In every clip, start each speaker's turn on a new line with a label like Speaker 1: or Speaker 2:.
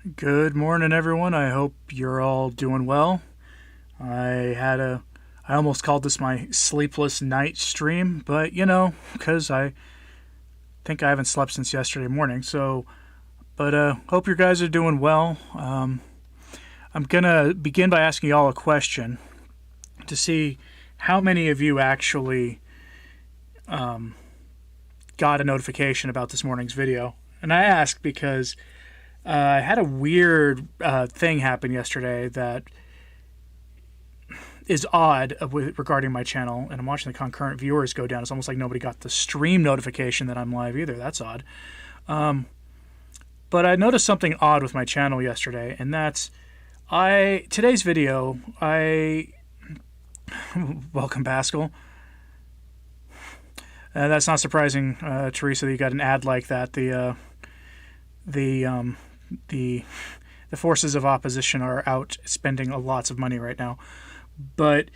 Speaker 1: Good morning, everyone. I hope you're all doing well. I almost called this my sleepless night stream, but because I think I haven't slept since yesterday morning. But hope you guys are doing well. I'm gonna begin by asking y'all a question to see how many of you actually got a notification about this morning's video. And I ask because I had a weird thing happen yesterday that is odd regarding my channel, and I'm watching the concurrent viewers go down. It's almost like nobody got the stream notification that I'm live either. That's odd. But I noticed something odd with my channel yesterday, and that's today's video. Welcome, Pascal. That's not surprising, Teresa, that you got an ad like that. The forces of opposition are out spending lots of money right now. But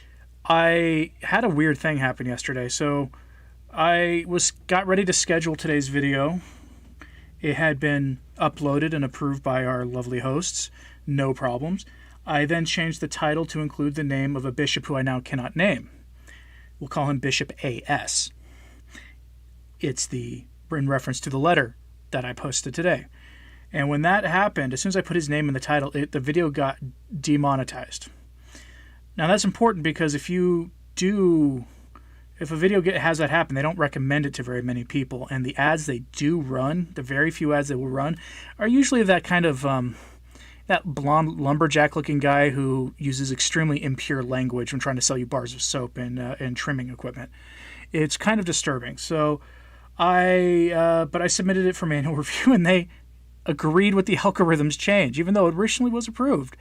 Speaker 1: I had a weird thing happen yesterday. So I got ready to schedule today's video. It had been uploaded and approved by our lovely hosts. No problems. I then changed the title to include the name of a bishop who I now cannot name. We'll call him Bishop A.S. It's in reference to the letter that I posted today. And when that happened, as soon as I put his name in the title, the video got demonetized. Now that's important because if a video has that happen, they don't recommend it to very many people. And the ads they do run, the very few ads they will run, are usually that kind of, that blonde lumberjack-looking guy who uses extremely impure language when trying to sell you bars of soap and trimming equipment. It's kind of disturbing. So but I submitted it for manual review, and they agreed with the algorithm's change, even though it originally was approved.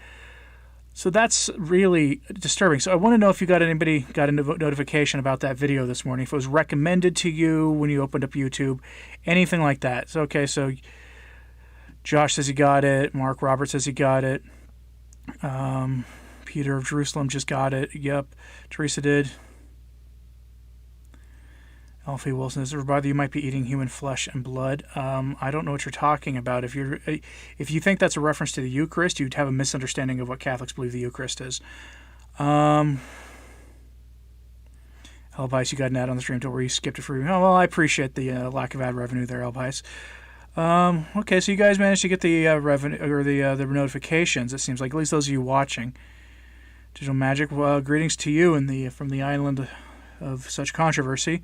Speaker 1: So that's really disturbing. So I want to know if anybody got a notification about that video this morning, if it was recommended to you when you opened up YouTube, anything like that. So, okay, so Josh says he got it. Mark Roberts says he got it. Peter of Jerusalem just got it. Yep, Teresa did. Alfie Wilson says, everybody, you might be eating human flesh and blood. I don't know what you're talking about. If you think that's a reference to the Eucharist, you'd have a misunderstanding of what Catholics believe the Eucharist is. Elvice, you got an ad on the stream till where you skipped it for you. Oh, well, I appreciate the lack of ad revenue there, Elvice. Okay, so you guys managed to get the revenue or the notifications. It seems like, at least those of you watching. Digital Magic, greetings to you from the island of such controversy.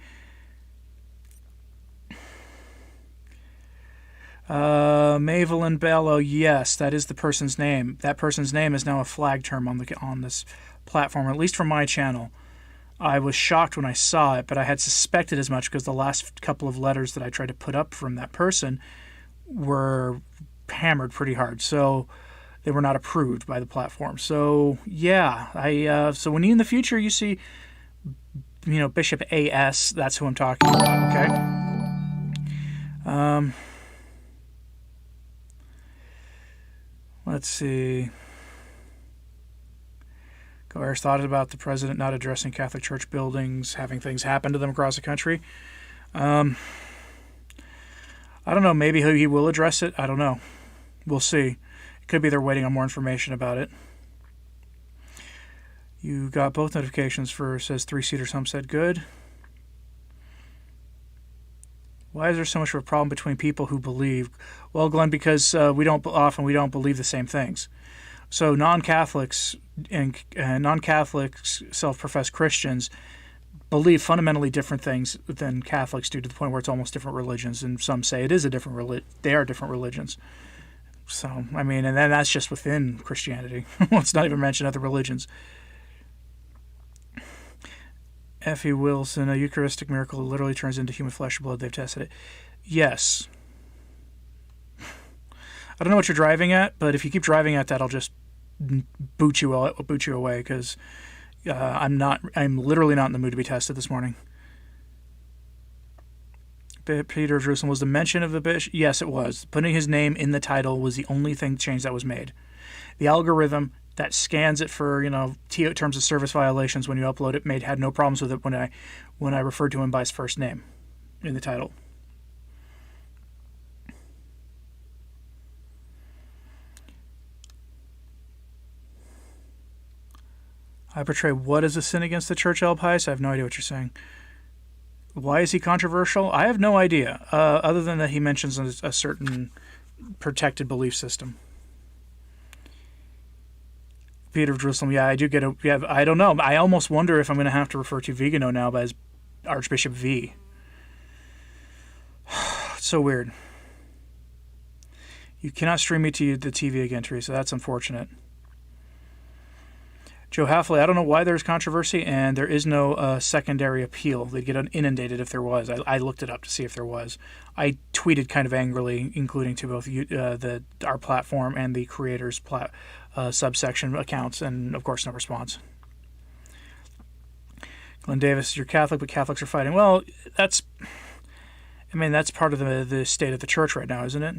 Speaker 1: Mavelyn Bello, yes, that is the person's name. That person's name is now a flag term on this platform, at least from my channel. I was shocked when I saw it, but I had suspected as much because the last couple of letters that I tried to put up from that person were hammered pretty hard, so they were not approved by the platform. So yeah, so when in the future you see, Bishop A.S., that's who I'm talking about. Okay. Let's see. Goer's thought about the president not addressing Catholic Church buildings, having things happen to them across the country. I don't know. Maybe he will address it. I don't know. We'll see. It could be they're waiting on more information about it. You got both notifications says 3-seater. Some said good. Why is there so much of a problem between people who believe? Well, Glenn, because we don't believe the same things. So non-Catholics and non-Catholics, self-professed Christians, believe fundamentally different things than Catholics do, to the point where it's almost different religions. And some say it is they are different religions. So, and then that's just within Christianity. Let's not even mention other religions. Effie Wilson, a Eucharistic miracle literally turns into human flesh and blood. They've tested it. Yes. I don't know what you're driving at, but if you keep driving at that, I'll just boot you away because I'm literally not in the mood to be tested this morning. Peter of Jerusalem, was the mention of the bishop? Yes, it was. Putting his name in the title was the only change that was made. The algorithm that scans it for terms of service violations when you upload it had no problems with it when I referred to him by his first name in the title. I portray what is a sin against the church, El Pice? I have no idea what you're saying. Why is he controversial? I have no idea, other than that he mentions a certain protected belief system. Peter of Jerusalem, yeah, I do get a... Yeah, I don't know. I almost wonder if I'm going to have to refer to Vigano now as Archbishop V. It's so weird. You cannot stream me to the TV again, Teresa. That's unfortunate. Joe Halfley, I don't know why there's controversy, and there is no secondary appeal. They'd get inundated if there was. I looked it up to see if there was. I tweeted kind of angrily, including to both our platform and the creators' subsection accounts, and of course no response. Glenn Davis, you're Catholic, but Catholics are fighting. Well, that's part of the state of the church right now, isn't it?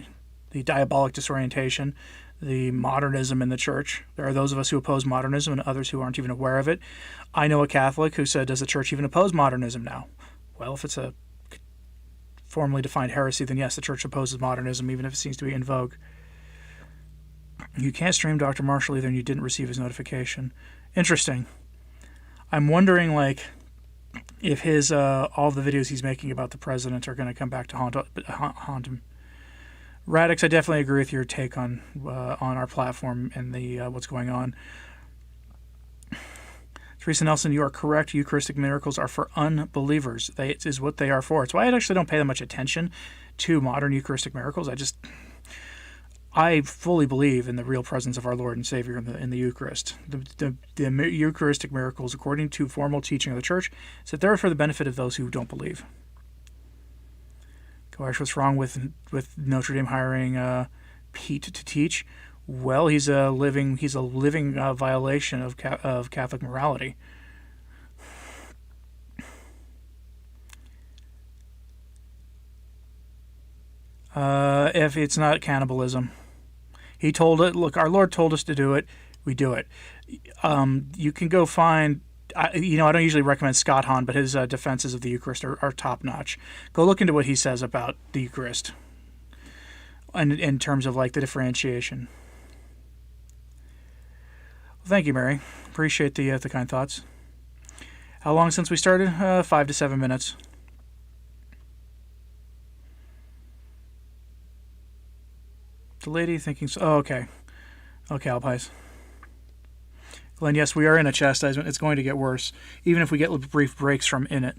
Speaker 1: The diabolic disorientation, the modernism in the church. There are those of us who oppose modernism and others who aren't even aware of it. I know a Catholic who said, does the church even oppose modernism now? Well, if it's a formally defined heresy, then yes, the church opposes modernism, even if it seems to be in vogue. You can't stream Dr. Marshall either, and you didn't receive his notification. Interesting. I'm wondering, if his all the videos he's making about the president are going to come back to haunt him. Radix, I definitely agree with your take on our platform and the what's going on. Teresa Nelson, you are correct. Eucharistic miracles are for unbelievers. It is what they are for. It's why I actually don't pay that much attention to modern Eucharistic miracles. I fully believe in the real presence of our Lord and Savior in the Eucharist. The Eucharistic miracles, according to formal teaching of the Church, is that they're for the benefit of those who don't believe. Gosh, what's wrong with Notre Dame hiring Pete to teach? Well, he's a living violation of Catholic morality. If it's not cannibalism, he told it. Look, our Lord told us to do it. We do it. You can go find. I don't usually recommend Scott Hahn, but his defenses of the Eucharist are top notch. Go look into what he says about the Eucharist, and in terms of the differentiation. Well, thank you, Mary. Appreciate the kind thoughts. How long since we started? 5 to 7 minutes. The lady thinking so. Oh, okay. Okay, Alpies. Glenn, yes, we are in a chastisement. It's going to get worse, even if we get brief breaks from in it.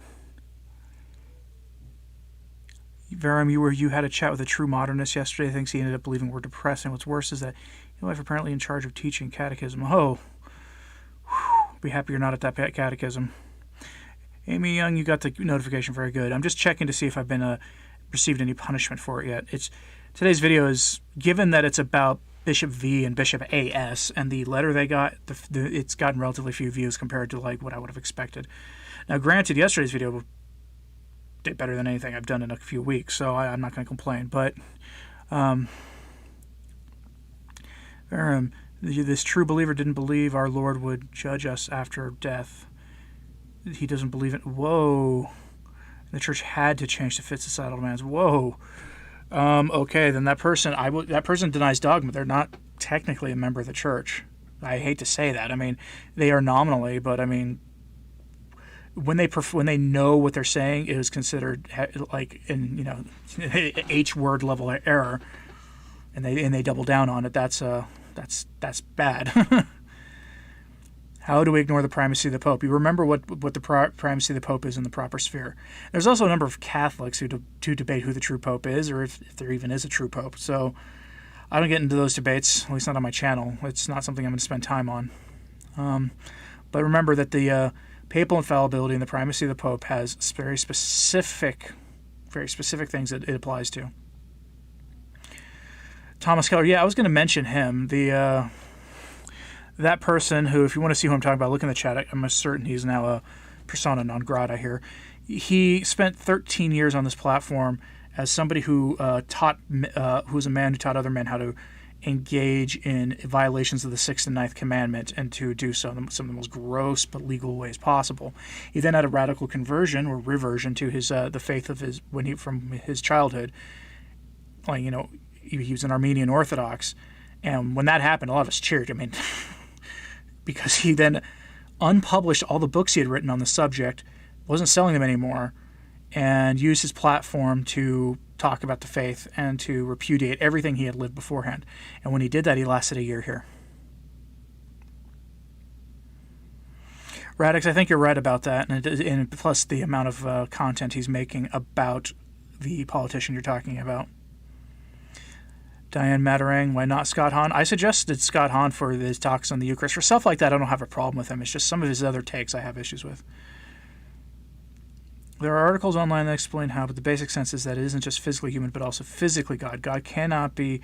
Speaker 1: Verum, you had a chat with a true modernist yesterday. Thinks he ended up believing we're depressing. What's worse is that your wife apparently in charge of teaching catechism. Oh, be happy you're not at that catechism. Amy Young, you got the notification. Very good. I'm just checking to see if I've been received any punishment for it yet. Today's video is, given that it's about Bishop V and Bishop AS, and the letter they got, it's gotten relatively few views compared to what I would have expected. Now, granted, yesterday's video did better than anything I've done in a few weeks, so I'm not going to complain. But this true believer didn't believe our Lord would judge us after death. He doesn't believe it. Whoa. The church had to change to fit societal demands. Whoa. Okay, then that person denies dogma. They're not technically a member of the church. I hate to say that. I mean, they are nominally, but I mean, when they know what they're saying, it is considered H word level error, and they double down on it. That's bad. How do we ignore the primacy of the Pope? You remember what the primacy of the Pope is in the proper sphere. There's also a number of Catholics who debate who the true Pope is, or if there even is a true Pope. So I don't get into those debates, at least not on my channel. It's not something I'm going to spend time on. But remember that the papal infallibility and the primacy of the Pope has very specific things that it applies to. Thomas Keller, yeah, I was going to mention him. That person who, if you want to see who I'm talking about, look in the chat. I'm certain he's now a persona non grata here. He spent 13 years on this platform as somebody who was a man who taught other men how to engage in violations of the 6th and 9th commandment, and to do so in some of the most gross but legal ways possible. He then had a radical conversion or reversion to his the faith of from his childhood. He was an Armenian Orthodox, and when that happened, a lot of us cheered. I mean, because he then unpublished all the books he had written on the subject, wasn't selling them anymore, and used his platform to talk about the faith and to repudiate everything he had lived beforehand. And when he did that, he lasted a year here. Radix, I think you're right about that, and plus the amount of content he's making about the politician you're talking about. Diane Matarang, why not Scott Hahn? I suggested Scott Hahn for his talks on the Eucharist. For stuff like that, I don't have a problem with him. It's just some of his other takes I have issues with. There are articles online that explain how, but the basic sense is that it isn't just physically human, but also physically God. God cannot be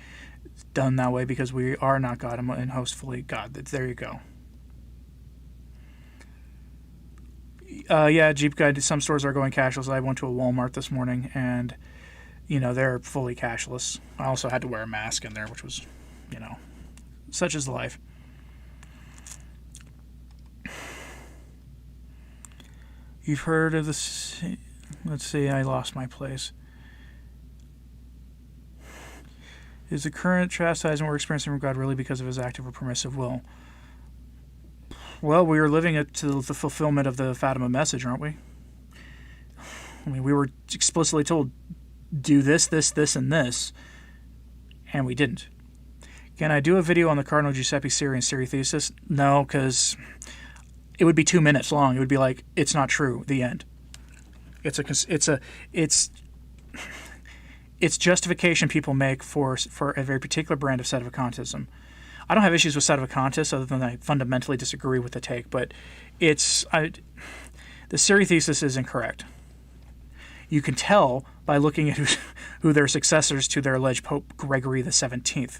Speaker 1: done that way because we are not God and host fully God. There you go. Yeah, Jeep Guide, some stores are going cashless. I went to a Walmart this morning, and, they're fully cashless. I also had to wear a mask in there, which was, such is life. You've heard of this... Let's see, I lost my place. Is the current chastisement we're experiencing from God really because of his active or permissive will? Well, we are living it to the fulfillment of the Fatima message, aren't we? I mean, we were explicitly told, do this, this, this, and this, and we didn't. Can I do a video on the Cardinal Giuseppe Siri thesis? No, because it would be 2 minutes long. It would be like, it's not true, the end. It's justification people make for a very particular brand of sedevacantism. I don't have issues with sedevacantists other than I fundamentally disagree with the take, but the Siri thesis is incorrect. You can tell by looking at who their successors to their alleged Pope Gregory the 17th.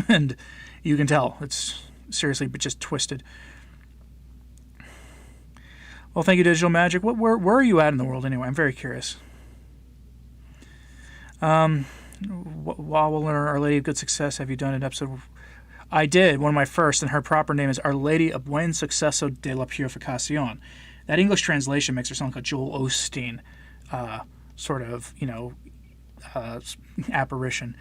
Speaker 1: And you can tell. It's seriously but just twisted. Well, thank you, Digital Magic. Where are you at in the world anyway? I'm very curious. Wawler, Our Lady of Good Success, have you done an episode? I did, one of my first, and her proper name is Our Lady of Buen Suceso de la Purificación. That English translation makes her sound like a Joel Osteen apparition.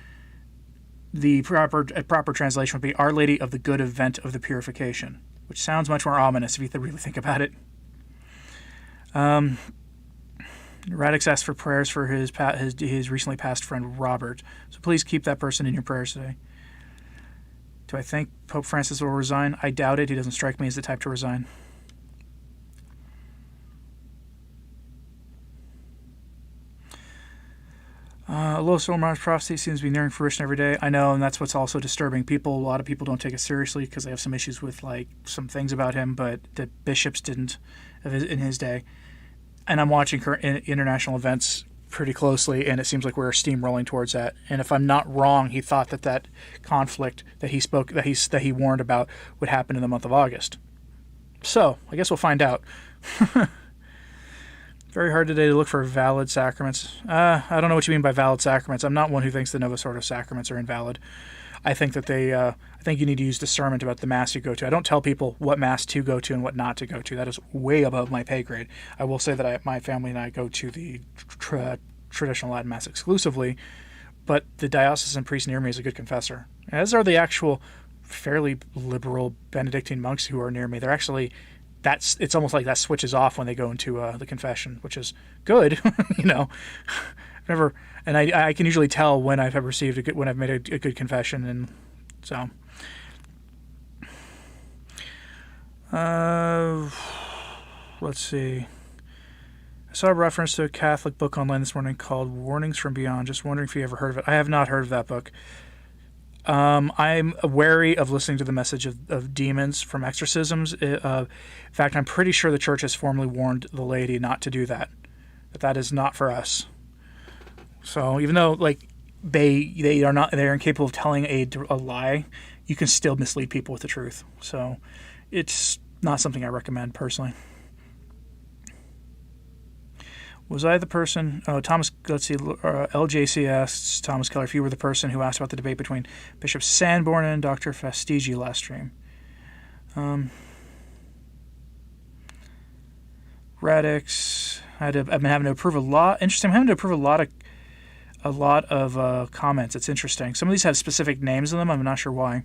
Speaker 1: The proper translation would be Our Lady of the Good Event of the Purification, which sounds much more ominous if you really think about it. Radix asked for prayers for his recently passed friend Robert, so please keep that person in your prayers today. Do I think Pope Francis will resign? I doubt it. He doesn't strike me as the type to resign. Los Ormar's prophecy seems to be nearing fruition every day. I know, and that's what's also disturbing. A lot of people don't take it seriously because they have some issues with some things about him, but the bishops didn't in his day. And I'm watching international events pretty closely, and it seems like we're steamrolling towards that. And if I'm not wrong, he thought that conflict that he warned about would happen in the month of August. So I guess we'll find out. Very hard today to look for valid sacraments. I don't know what you mean by valid sacraments. I'm not one who thinks the Novus Ordo sacraments are invalid. I think that I think you need to use discernment about the mass you go to. I don't tell people what mass to go to and what not to go to. That is way above my pay grade. I will say that my family and I go to the traditional Latin Mass exclusively, but the diocesan priest near me is a good confessor, as are the actual fairly liberal Benedictine monks who are near me. They're actually... it's almost like that switches off when they go into the confession, which is good, and I can usually tell when I've received when I've made a good confession, and so. Let's see. I saw a reference to a Catholic book online this morning called Warnings from Beyond. Just wondering if you ever heard of it. I have not heard of that book. I'm wary of listening to the message of demons from exorcisms. In fact, I'm pretty sure the church has formally warned the laity not to do that. That is not for us. So even though they're incapable of telling a lie, you can still mislead people with the truth. So it's not something I recommend personally. Was I the person... Oh, Thomas... Let's see. LJC asks Thomas Keller if you were the person who asked about the debate between Bishop Sanborn and Dr. Fastigi last stream. Radix... I've been having to approve a lot... Interesting. I'm having to approve a lot of comments. It's interesting. Some of these have specific names in them. I'm not sure why.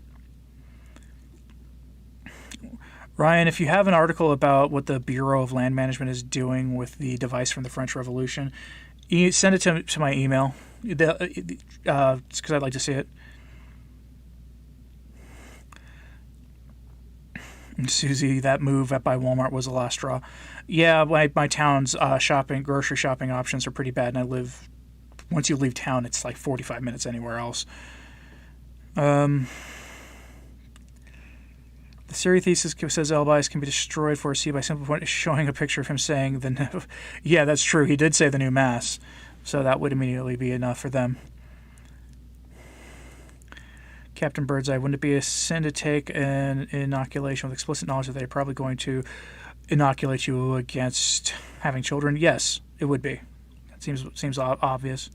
Speaker 1: Ryan, if you have an article about what the Bureau of Land Management is doing with the device from the French Revolution, send it to my email, because I'd like to see it. And Susie, that move by Walmart was a last straw. Yeah, my town's grocery shopping options are pretty bad, and once you leave town, it's like 45 minutes anywhere else. The Siri thesis says Elbias can be destroyed for a C by simply showing a picture of him saying the... Yeah, that's true. He did say the new Mass, so that would immediately be enough for them. Captain Birdseye, wouldn't it be a sin to take an inoculation with explicit knowledge that they're probably going to inoculate you against having children? Yes, it would be. That seems obvious.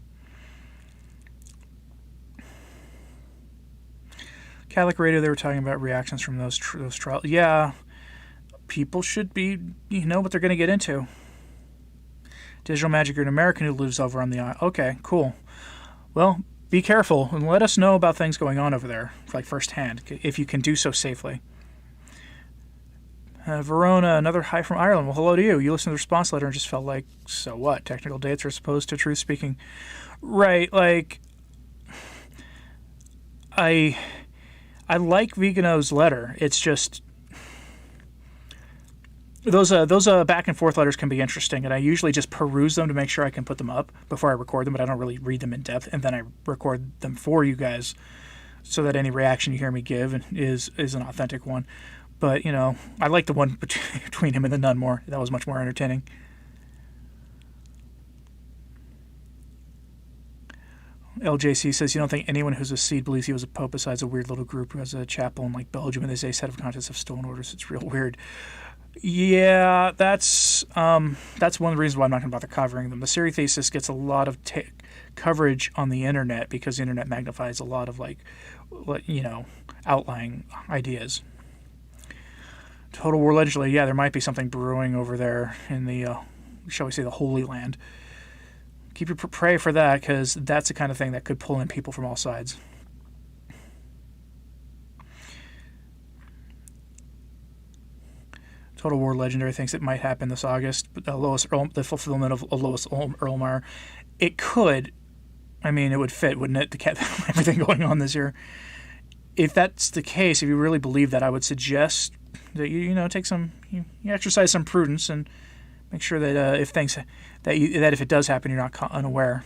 Speaker 1: Catholic Radio, they were talking about reactions from those trials. Yeah, people should know what they're going to get into. Digital Magic, you're an American who lives over on the island. Okay, cool. Well, be careful and let us know about things going on over there, like firsthand, if you can do so safely. Verona, another hi from Ireland. Well, hello to you. You listened to the response letter and just felt like, so what? Technical dates are opposed to truth speaking. Right, like, I like Vigano's letter. It's just those back and forth letters can be interesting, and I usually just peruse them to make sure I can put them up before I record them, but I don't really read them in depth, and then I record them for you guys so that any reaction you hear me give is an authentic one. But, I like the one between him and the nun more. That was much more entertaining. LJC says, you don't think anyone who's a seed believes he was a pope besides a weird little group who has a chapel in like Belgium and they say set of contents of stolen orders. It's real weird. Yeah, that's one of the reasons why I'm not going to bother covering them. The Siri thesis gets a lot of coverage on the internet because the internet magnifies a lot of outlying ideas. Total War Legendary, yeah, there might be something brewing over there in the, shall we say, the Holy Land. Pray for that, because that's the kind of thing that could pull in people from all sides. Total War Legendary thinks it might happen this August, but the fulfillment of Lois Erlmeyer, it could. I mean, it would fit, wouldn't it? To everything going on this year. If that's the case, if you really believe that, I would suggest that you take you exercise some prudence and make sure that if it does happen, you're not unaware.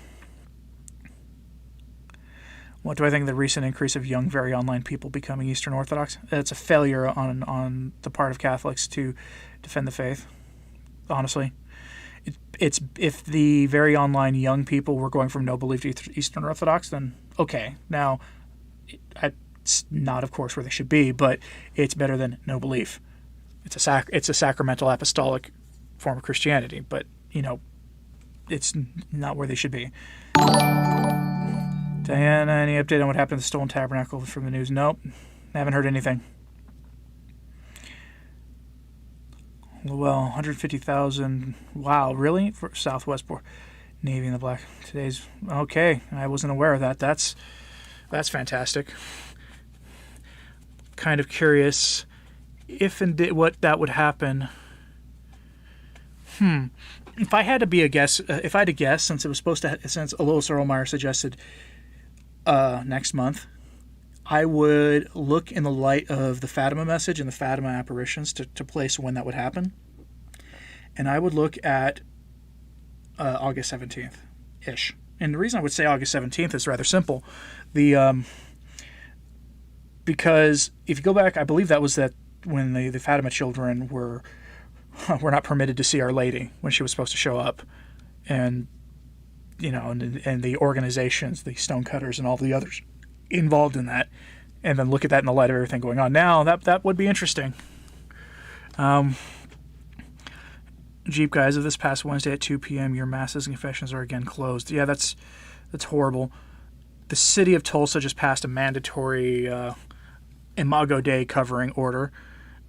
Speaker 1: What do I think of the recent increase of young, very online people becoming Eastern Orthodox? It's a failure on the part of Catholics to defend the faith, honestly. It's if the very online young people were going from no belief to Eastern Orthodox, then okay. Now, it's not, of course, where they should be, but it's better than no belief. It's a sacramental apostolic form of Christianity, but it's not where they should be. Diana, any update on what happened to the stolen tabernacle from the news? Nope, haven't heard anything. Well, 150,000. Wow, really? For Southwest Navy in the black. Today's okay. I wasn't aware of that. That's fantastic. Kind of curious if and what that would happen. If I had to guess, since it was since Alois Erlmeyer suggested next month, I would look in the light of the Fatima message and the Fatima apparitions to place when that would happen. And I would look at August 17th-ish. And the reason I would say August 17th is rather simple. Because if you go back, I believe that was that when the Fatima children were not permitted to see Our Lady when she was supposed to show up. And, and the organizations, the stonecutters and all the others involved in that, and then look at that in the light of everything going on now, that would be interesting. Jeep guys, of this past Wednesday at 2 p.m., your masses and confessions are again closed. Yeah, that's horrible. The city of Tulsa just passed a mandatory Imago Dei covering order.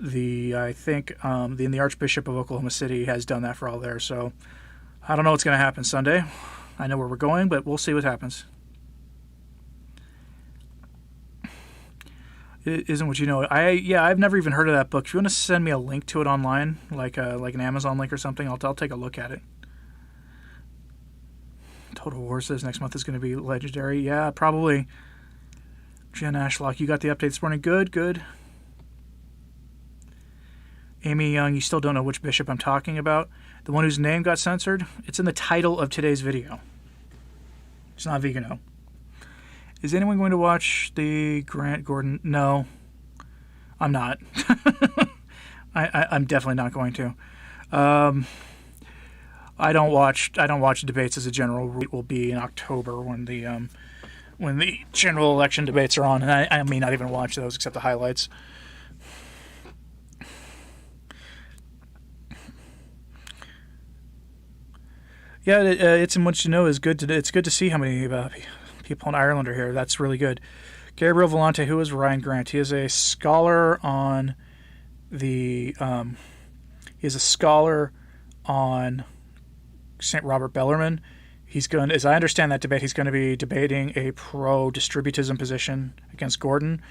Speaker 1: I think the Archbishop of Oklahoma City has done that for all there. So I don't know what's going to happen Sunday. I know where we're going, but we'll see what happens. It isn't what you know. I've never even heard of that book. If you want to send me a link to it online, like an Amazon link or something, I'll take a look at it. Total War says next month is going to be legendary. Yeah, probably. Jen Ashlock, you got the update this morning. Good. Amy Young, you still don't know which bishop I'm talking about. The one whose name got censored? It's in the title of today's video. It's not Vigano. Is anyone going to watch the Grant Gordon? No, I'm not. I'm definitely not going to. I don't watch debates as a general rule. It will be in October when the general election debates are on, and I may not even watch those except the highlights. Yeah, it's in what you know is good. It's good to see how many people in Ireland are here. That's really good. Gabriel Vellante, who is Ryan Grant? He is a scholar on the. He is a scholar on St. Robert Bellarmine. He's going, as I understand that debate, he's going to be debating a pro-distributism position against Gordon.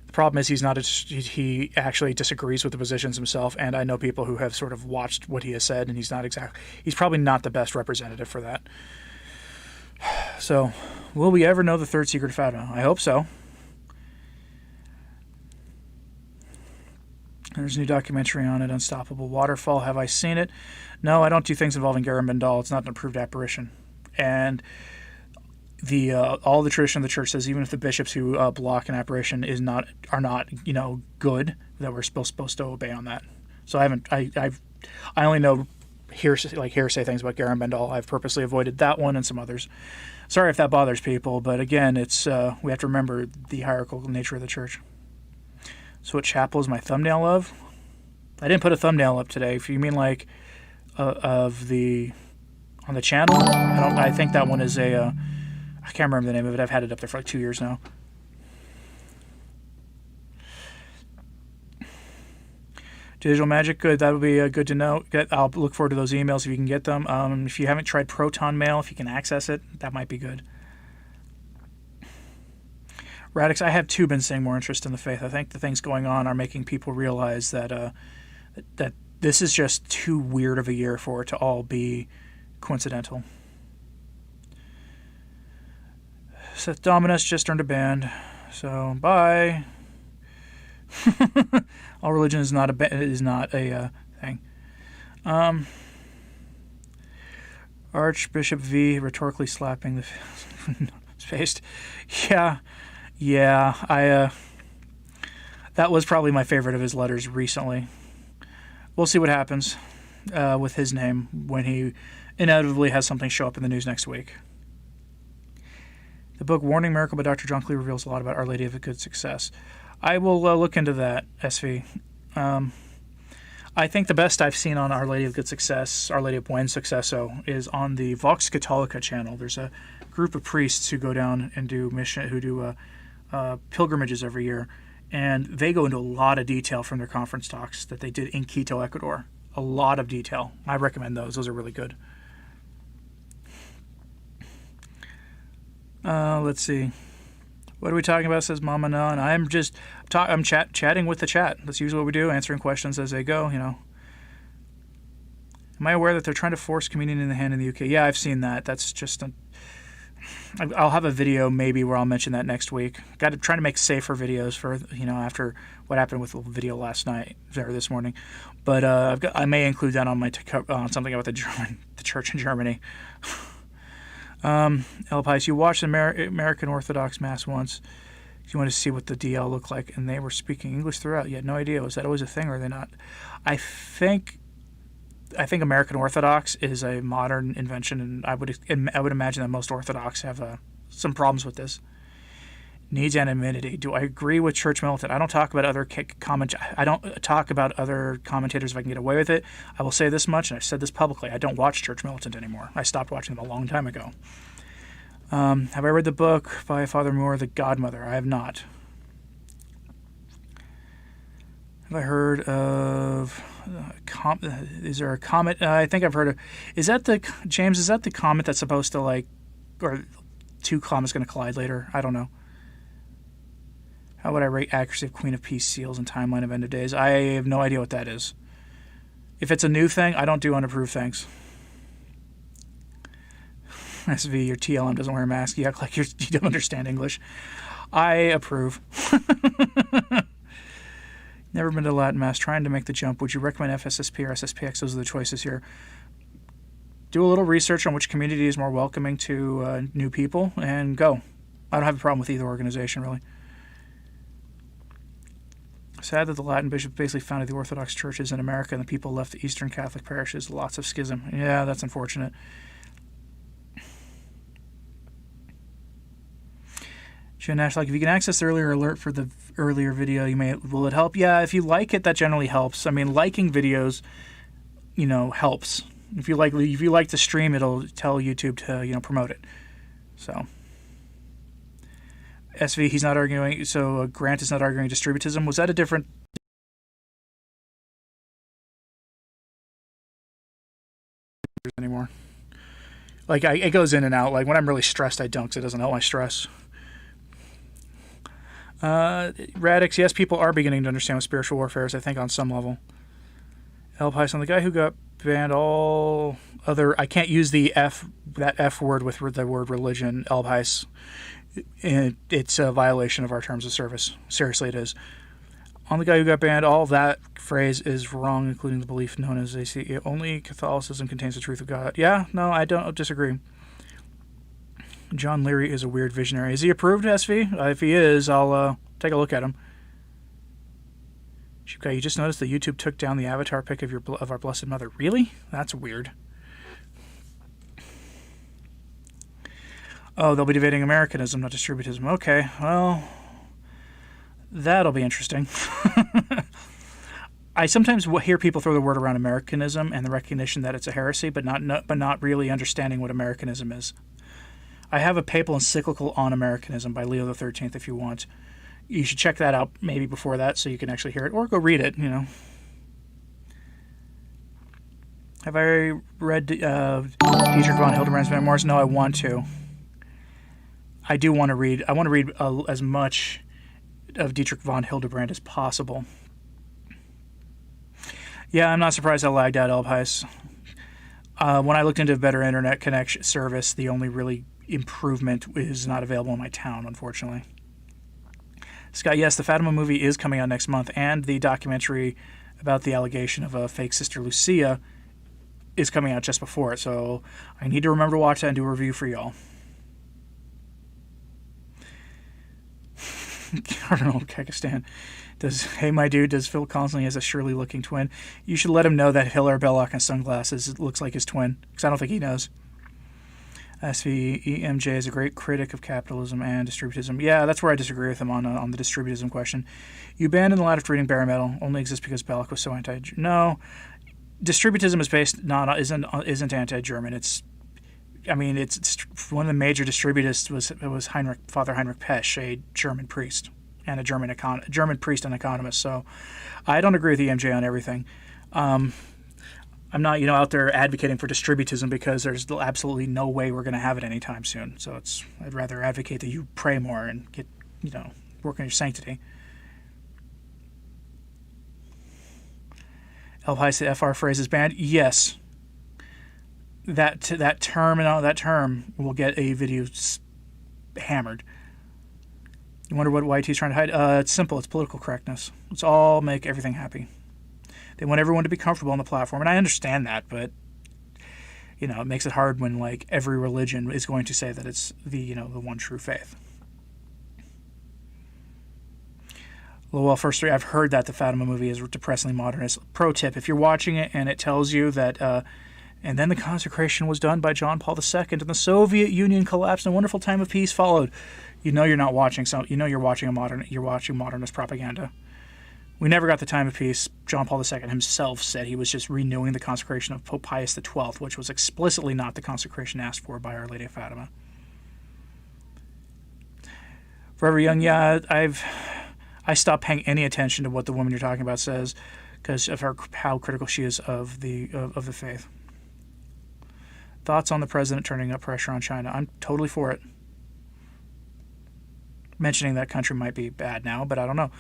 Speaker 1: The problem is he actually disagrees with the positions himself, and I know people who have sort of watched what he has said, and he's probably not the best representative for that. So, will we ever know the third secret of Fatima? I hope so. There's a new documentary on it, Unstoppable Waterfall. Have I seen it? No, I don't do things involving Garam Bendal. It's not an approved apparition. And all the tradition of the church says even if the bishops who block an apparition are not good, that we're supposed to obey on that. So I only know hearsay things about Garam Bendal. I've purposely avoided that one and some others. Sorry if that bothers people, but again, it's we have to remember the hierarchical nature of the church. So what chapel is my thumbnail of? I didn't put a thumbnail up today. If you mean like on the channel, I think that one is I can't remember the name of it. I've had it up there for like 2 years now. Digital Magic, good. That would be good to know. I'll look forward to those emails if you can get them. If you haven't tried Proton Mail, if you can access it, that might be good. Radix, I have too been seeing more interest in the faith. I think the things going on are making people realize that that this is just too weird of a year for it to all be coincidental. Seth Dominus just earned a band, so bye. All religion is not a thing. Archbishop V rhetorically slapping the face. Yeah. That was probably my favorite of his letters recently. We'll see what happens with his name when he inevitably has something show up in the news next week. The book Warning Miracle by Dr. John Clee reveals a lot about Our Lady of Good Success. I will look into that, SV. I think the best I've seen on Our Lady of Good Success, Our Lady of Buen Successo, is on the Vox Catholica channel. There's a group of priests who go down and do pilgrimages every year, and they go into a lot of detail from their conference talks that they did in Quito, Ecuador. A lot of detail. I recommend those. Those are really good. Let's see. What are we talking about, says Mama Nan. I'm just chatting with the chat. That's usually what we do, answering questions as they go, Am I aware that they're trying to force communion in the hand in the UK? Yeah, I've seen that. That's just I'll have a video maybe where I'll mention that next week. Got to try to make safer videos for, after what happened with the video last night or this morning. But I may include that on my something about the church in Germany. El Pais, you watched the American Orthodox Mass once. You want to see what the DL looked like, and they were speaking English throughout. You had no idea. Was that always a thing, or are they not? I think American Orthodox is a modern invention, and I would imagine that most Orthodox have some problems with this. Needs anonymity. Do I agree with Church Militant? I don't talk about other I don't talk about other commentators if I can get away with it. I will say this much, and I've said this publicly. I don't watch Church Militant anymore. I stopped watching them a long time ago. Have I read the book by Father Moore, The Godmother? I have not. Have I heard of... is there a comet? I think I've heard of... Is that the comet that's supposed to, or two comets going to collide later? I don't know. How would I rate accuracy of Queen of Peace seals and timeline of end of days? I have no idea what that is. If it's a new thing, I don't do unapproved things. SV, your TLM doesn't wear a mask. You act like you don't understand English. I approve. Never been to Latin Mass. Trying to make the jump. Would you recommend FSSP or SSPX? Those are the choices here. Do a little research on which community is more welcoming to new people and go. I don't have a problem with either organization, really. Sad that the Latin bishop basically founded the Orthodox churches in America and the people left the Eastern Catholic parishes. Lots of schism. Yeah, that's unfortunate. Nash, like, if you can access the earlier alert for the earlier video, will it help? Yeah, if you like it, that generally helps. I mean, liking videos, helps. If you like the stream, it'll tell YouTube to promote it. So SV, he's not arguing. So Grant is not arguing distributism. Was that a different? Anymore? Like it goes in and out. Like when I'm really stressed, I don't, because it doesn't help my stress. Radix, yes, people are beginning to understand what spiritual warfare is, I think, on some level. El Python, the guy who got banned all other... I can't use that F word with the word religion, El Python. It's a violation of our terms of service. Seriously, it is. On the guy who got banned, all that phrase is wrong, including the belief known as ACE. Only Catholicism contains the truth of God. Yeah, no, I don't disagree. John Leary is a weird visionary. Is he approved, SV? If he is, I'll take a look at him. Okay, you just noticed that YouTube took down the avatar pic of our Blessed Mother. Really? That's weird. Oh, they'll be debating Americanism, not distributism. Okay, well, that'll be interesting. I sometimes hear people throw the word around Americanism and the recognition that it's a heresy, but not really understanding what Americanism is. I have a papal encyclical on Americanism by Leo XIII if you want. You should check that out maybe before that so you can actually hear it, or go read it, Have I read Dietrich von Hildebrand's memoirs? No, I want to. I do want to read. I want to read as much of Dietrich von Hildebrand as possible. Yeah, I'm not surprised I lagged out, Elpis. When I looked into a better internet connection service, the only really improvement is not available in my town, unfortunately. Scott, yes, the Fatima movie is coming out next month, and the documentary about the allegation of a fake sister Lucia is coming out just before it, so I need to remember to watch that and do a review for y'all. I don't know, Kekistan. Hey, my dude, does Phil constantly has a Shirley-looking twin? You should let him know that Hilaire Belloc and sunglasses looks like his twin, because I don't think he knows. SVEMJ is a great critic of capitalism and distributism. Yeah, that's where I disagree with him on the distributism question. You banned in the light of reading bare metal only exists because Belloc was so anti. No, distributism is isn't anti-German. It's one of the major distributists was Father Heinrich Pesch, a German priest and a German priest and economist. So I don't agree with EMJ on everything. I'm not, out there advocating for distributism because there's absolutely no way we're going to have it anytime soon. So I'd rather advocate that you pray more and get, work on your sanctity. El País, the FR phrase is banned. Yes. That term will get a video hammered. You wonder what YT is trying to hide? It's simple. It's political correctness. Let's all make everything happy. They want everyone to be comfortable on the platform, and I understand that, but it makes it hard when every religion is going to say that it's the one true faith. Well, first, I've heard that the Fatima movie is depressingly modernist. Pro tip: if you're watching it and it tells you that, and then the consecration was done by John Paul II, and the Soviet Union collapsed, and a wonderful time of peace followed, you're not watching. So you're watching modernist propaganda. We never got the time of peace. John Paul II himself said he was just renewing the consecration of Pope Pius XII, which was explicitly not the consecration asked for by Our Lady of Fatima. Forever Young, yeah, I stopped paying any attention to what the woman you're talking about says because of how critical she is of the faith. Thoughts on the president turning up pressure on China? I'm totally for it. mentioning that country might be bad now, but I don't know.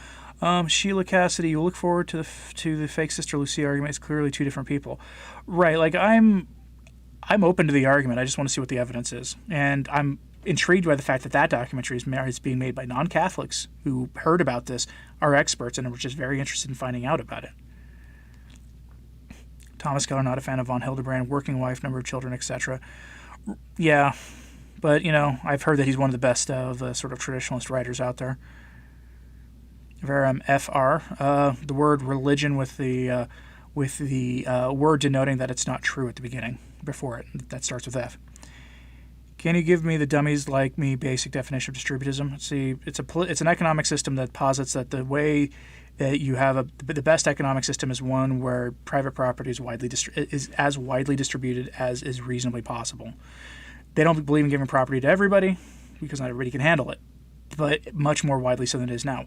Speaker 1: Sheila Cassidy, you look forward to the fake Sister Lucia argument. It's clearly two different people, right? Like I'm open to the argument. I just want to see what the evidence is, and I'm intrigued by the fact that that documentary is being made by non-Catholics who heard about this, are experts, and were just very interested in finding out about it. Thomas Keller, not a fan of von Hildebrand, working wife, number of children, etc. Yeah, but I've heard that he's one of the best of the sort of traditionalist writers out there. Verum FR, the word religion with the word denoting that it's not true at the beginning, before it. That starts with F. Can you give me the dummies like me basic definition of distributism? See, it's an economic system that posits that the way that you have the best economic system is one where private property is as widely distributed as is reasonably possible. They don't believe in giving property to everybody because not everybody can handle it, but much more widely so than it is now.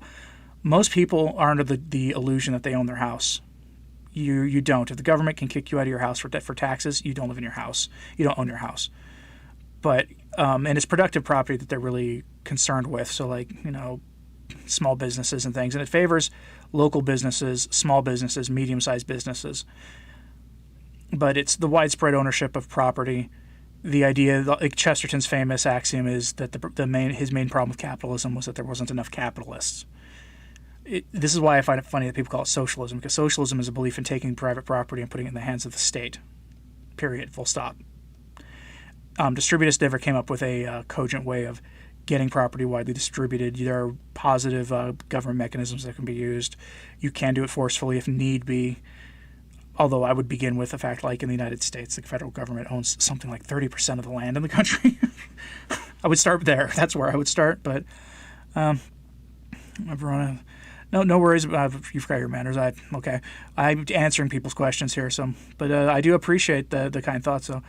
Speaker 1: Most people are under the illusion that they own their house. You don't. If the government can kick you out of your house for taxes, you don't live in your house. You don't own your house. But and it's productive property that they're really concerned with. So small businesses and things, and it favors local businesses, small businesses, medium-sized businesses. But it's the widespread ownership of property. The idea, like Chesterton's famous axiom, is that his main problem with capitalism was that there wasn't enough capitalists. This is why I find it funny that people call it socialism, because socialism is a belief in taking private property and putting it in the hands of the state. Period. Full stop. Distributists never came up with a cogent way of getting property widely distributed. There are positive government mechanisms that can be used. You can do it forcefully if need be. Although I would begin with the fact, like in the United States, the federal government owns something like 30% of the land in the country. I would start there. That's where I would start. But Verona, no worries. You forgot your manners. Okay. I'm answering people's questions here. But I do appreciate the kind thoughts. So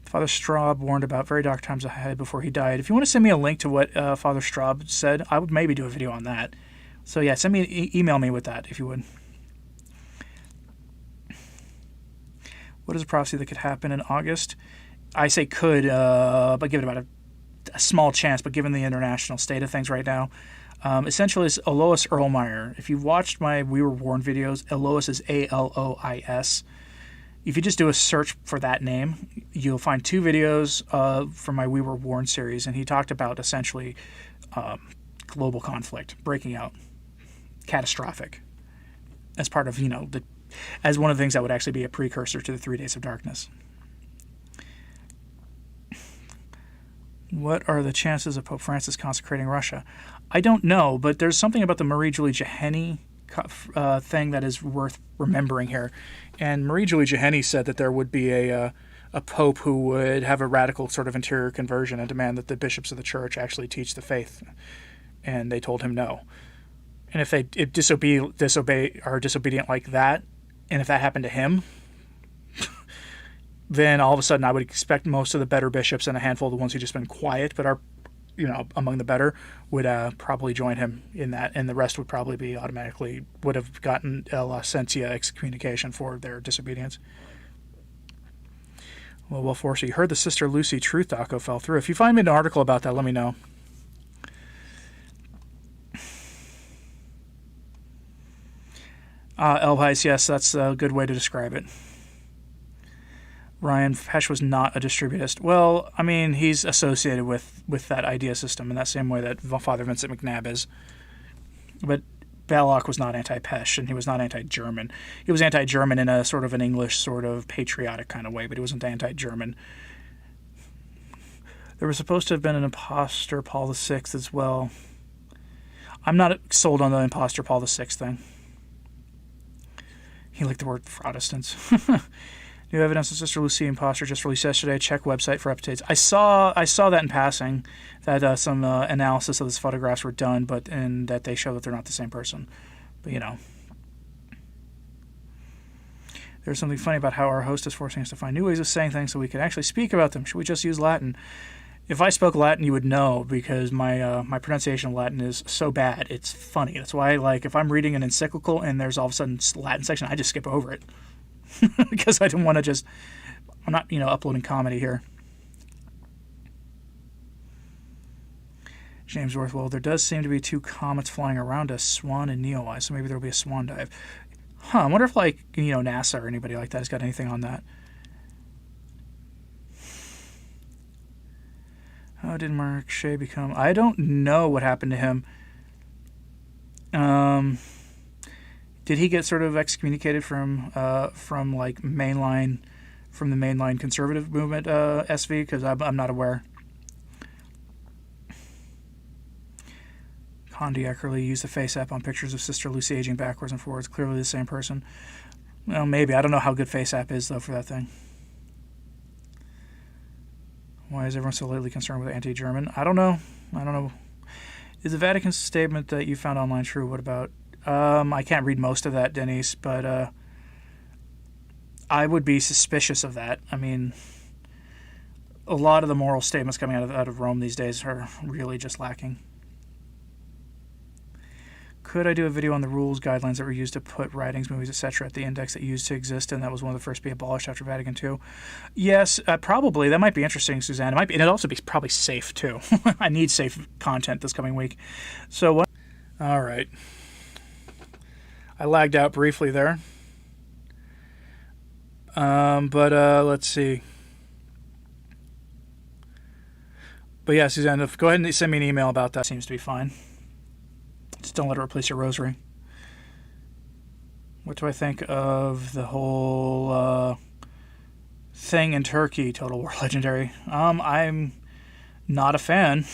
Speaker 1: Father Straub warned about very dark times ahead before he died. If you want to send me a link to what Father Straub said, I would maybe do a video on that. So yeah, email me with that if you would. What is a prophecy that could happen in August? I say could, but give it about a small chance. But given the international state of things right now, essentially it's Alois Erlmeyer. If you've watched my We Were Warned videos, Alois is Alois. If you just do a search for that name, you'll find two videos from my We Were Warned series, and he talked about essentially global conflict breaking out, catastrophic, as part of as one of the things that would actually be a precursor to the 3 days of darkness. What are the chances of Pope Francis consecrating Russia? I don't know, but there's something about the Marie-Julie Jahenny thing that is worth remembering here. And Marie-Julie Jahenny said that there would be a pope who would have a radical sort of interior conversion and demand that the bishops of the church actually teach the faith. And they told him no. And if they are disobedient like that, and if that happened to him, then all of a sudden I would expect most of the better bishops and a handful of the ones who just been quiet but are, among the better, would probably join him in that, and the rest would probably be would have gotten a licentia excommunication for their disobedience. Well, Forcer, you heard the Sister Lucy Truth doco fell through. If you find me an article about that, let me know. Elvice, yes, that's a good way to describe it. Ryan Hesh was not a distributist. Well, I mean, he's associated with that idea system in that same way that Father Vincent McNabb is. But Balak was not anti-Pesh, and he was not anti-German. He was anti-German in a sort of an English, sort of patriotic kind of way, but he wasn't anti-German. There was supposed to have been an imposter Paul VI as well. I'm not sold on the imposter Paul VI thing. He liked the word Protestants. New evidence of Sister Lucy imposter just released yesterday. Check website for updates. I saw that in passing, that some analysis of these photographs were done, and that they show that they're not the same person. But there's something funny about how our host is forcing us to find new ways of saying things so we can actually speak about them. Should we just use Latin? If I spoke Latin, you would know, because my pronunciation of Latin is so bad. It's funny. That's why, if I'm reading an encyclical and there's all of a sudden Latin section, I just skip over it. Because I don't want to I'm not, uploading comedy here. James Worth, well, there does seem to be 2 comets flying around us, Swan and Neowise, so maybe there'll be a swan dive. I wonder if, like, NASA or anybody like that has got anything on that. How did Mark Shea become... I don't know what happened to him. Did he get sort of excommunicated from like mainline, from the mainline conservative movement, SV? Because I'm not aware. Condi Eckerly used the Face app on pictures of Sister Lucia aging backwards and forwards. Clearly the same person. Well, maybe. I don't know how good Face app is, though, for that thing. Why is everyone so lately concerned with anti-German? I don't know. Is the Vatican statement that you found online true? What about... I can't read most of that, Denise, but I would be suspicious of that. I mean, a lot of the moral statements coming out of Rome these days are really just lacking. Could I do a video on the rules, guidelines that were used to put writings, movies, etc. at the index that used to exist, and that was one of the first to be abolished after Vatican II? Yes, probably. That might be interesting, Suzanne. It might be, and it'd also be probably safe, too. I need safe content this coming week. So what? All right. I lagged out briefly there. But let's see. But yeah, Suzanne, go ahead and send me an email about that. Seems to be fine. Just don't let it replace your rosary. What do I think of the whole thing in Turkey, Total War Legendary? I'm not a fan.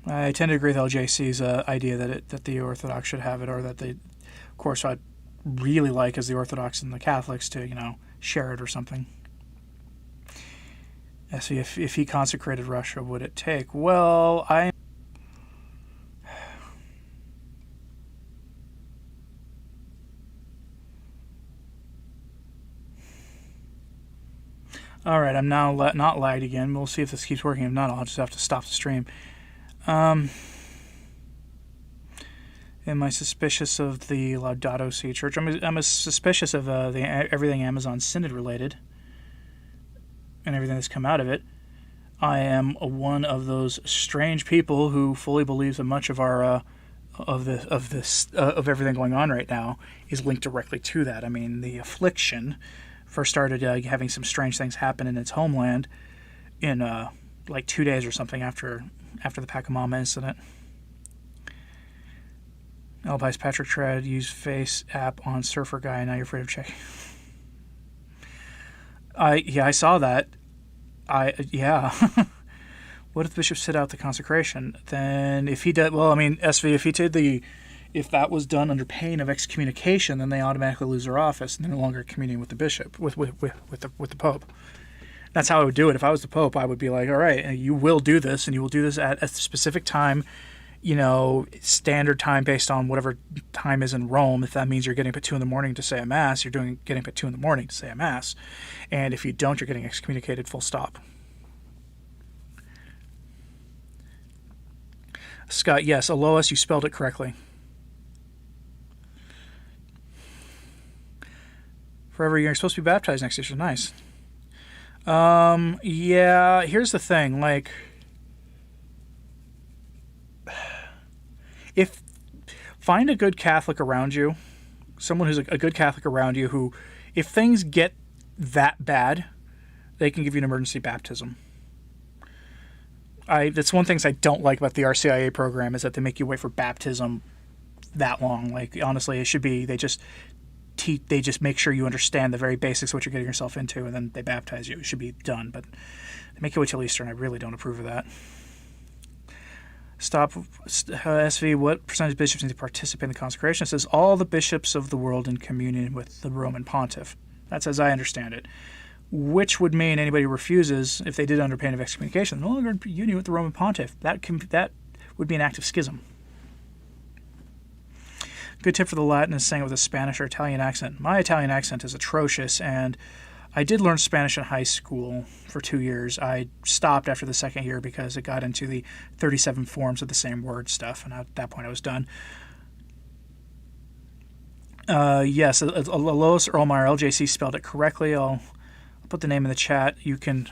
Speaker 1: I tend to agree with LJC's idea that the Orthodox should have it, or that they, of course, I'd really like as the Orthodox and the Catholics to, share it or something. If he consecrated Russia, would it take? Well, all right, I'm now not lagged again. We'll see if this keeps working. If not, I'll just have to stop the stream. Am I suspicious of the Laudato Si Church? I'm suspicious of everything Amazon Synod related and everything that's come out of it. I am one of those strange people who fully believes that much of our of everything going on right now is linked directly to that. I mean, the affliction first started having some strange things happen in its homeland in like 2 days or something after the Pachamama incident. Elbis Patrick Tread used Face app on Surfer Guy, and now you're afraid of checking. I saw that. What if the bishop sit out the consecration? Then if he did, well, I mean, SV, if that was done under pain of excommunication, then they automatically lose their office and they're no longer communing with the bishop, with the Pope. That's how I would do it. If I was the Pope, I would be like, all right, you will do this, and you will do this at a specific time, standard time based on whatever time is in Rome. If that means you're getting up at 2 a.m. to say a Mass, you're getting up at 2 a.m. to say a Mass. And if you don't, you're getting excommunicated, full stop. Scott, yes, Alois, you spelled it correctly. Forever, you're supposed to be baptized next year, so nice. Yeah, here's the thing, like, find a good Catholic around you, someone who's a good Catholic around you who, if things get that bad, they can give you an emergency baptism. That's one of the things I don't like about the RCIA program, is that they make you wait for baptism that long. Like, honestly, it should be, they just make sure you understand the very basics of what you're getting yourself into, and then they baptize you. It should be done, but they make you wait till Easter, and I really don't approve of that. Stop. SV, what percentage of bishops need to participate in the consecration? It says all the bishops of the world in communion with the Roman pontiff. That's as I understand it. Which would mean anybody who refuses, if they did under pain of excommunication, no longer in union with the Roman pontiff. That would be an act of schism. Good tip for the Latin is saying it with a Spanish or Italian accent. My Italian accent is atrocious, and I did learn Spanish in high school for 2 years. I stopped after the second year because it got into the 37 forms of the same word stuff, and at that point I was done. Yes, Alois Erlmeyer, LJC spelled it correctly. I'll put the name in the chat. You can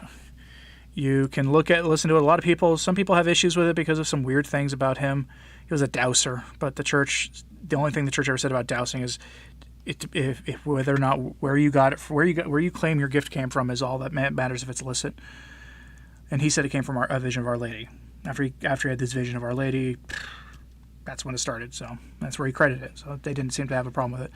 Speaker 1: listen to it. A lot of people, some people have issues with it because of some weird things about him. He was a douser, but the only thing the church ever said about dousing is if whether or not where you claim your gift came from is all that matters if it's illicit. And he said it came from a vision of Our Lady. After he had this vision of Our Lady, that's when it started. So that's where he credited it. So they didn't seem to have a problem with it.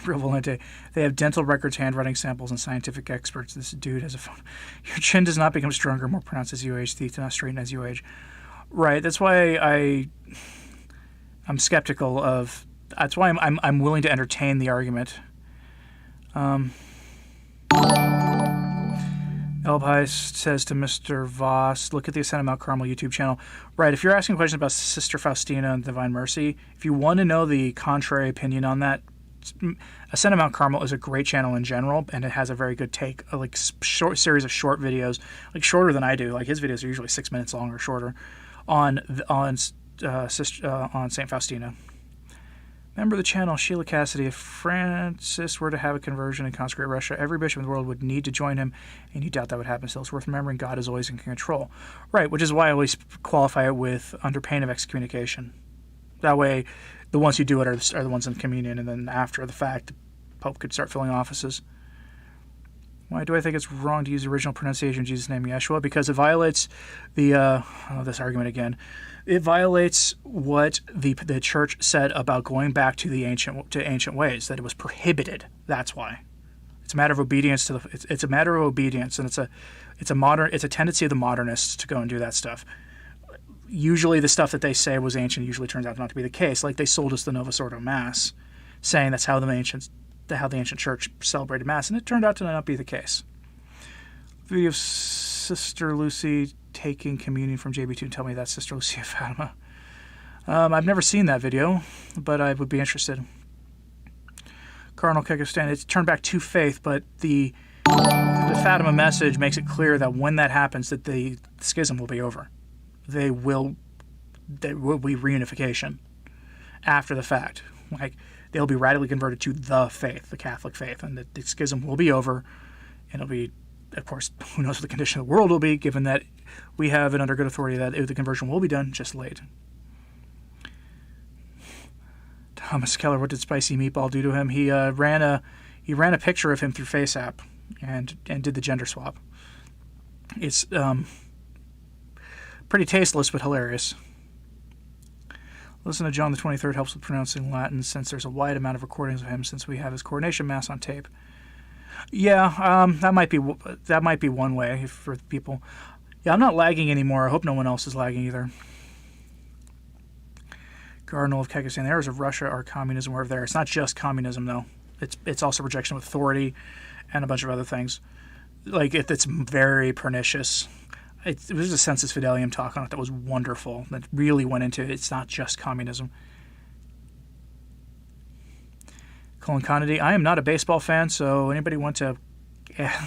Speaker 1: Real Valente. They have dental records, handwriting samples, and scientific experts. This dude has a phone. Your chin does not become stronger, more pronounced as you age. Teeth do not straighten as you age. Right. That's why I'm skeptical of. That's why I'm willing to entertain the argument. Elbheis says to Mr. Voss, look at the Ascent of Mount Carmel YouTube channel. Right, if you're asking questions about Sister Faustina and Divine Mercy, if you want to know the contrary opinion on that, Ascent of Mount Carmel is a great channel in general, and it has a very good take, short series of short videos, shorter than I do. Like his videos are usually 6 minutes long or shorter, on Saint Faustina. Member of the channel, Sheila Cassidy. If Francis were to have a conversion and consecrate Russia, every bishop in the world would need to join him, and you doubt that would happen. Still, it's worth remembering God is always in control. Right, which is why I always qualify it with under pain of excommunication. That way, the ones who do it are the ones in communion, and then after the fact, the Pope could start filling offices. Why do I think it's wrong to use the original pronunciation of Jesus' name, Yeshua? Because it violates this argument again. It violates what the church said about going back to the ancient ways, that it was prohibited. That's why. It's a matter of obedience it's a matter of obedience, and it's a tendency of the modernists to go and do that stuff. Usually the stuff that they say was ancient usually turns out not to be the case. Like they sold us the Novus Ordo Mass, saying that's how the ancient church celebrated Mass, and it turned out to not be the case. Video of Sister Lucy taking communion from JB2 and tell me that's Sister Lucia Fatima. I've never seen that video, but I would be interested. Cardinal Kekistan, it's turned back to faith, but the Fatima message makes it clear that when that happens, that the schism will be over. There will be reunification after the fact. Like they'll be radically converted to the faith, the Catholic faith, and the schism will be over, and it'll be, of course, who knows what the condition of the world will be, given that we have it under good authority that the conversion will be done, just late. Thomas Keller, what did Spicy Meatball do to him? He ran a picture of him through FaceApp and did the gender swap. It's pretty tasteless but hilarious. Listen to John the 23rd helps with pronouncing Latin, since there's a wide amount of recordings of him since we have his coronation mass on tape. Yeah, that might be one way for people. Yeah, I'm not lagging anymore. I hope no one else is lagging either. Cardinal of Kekistan, the errors of Russia are communism wherever there. It's not just communism, though. It's also rejection of authority and a bunch of other things. Like, it's very pernicious. It was a Sensus Fidelium talk on it that was wonderful. That really went into it. It's not just communism. Colin Kennedy, I am not a baseball fan, so anybody want to... Yeah,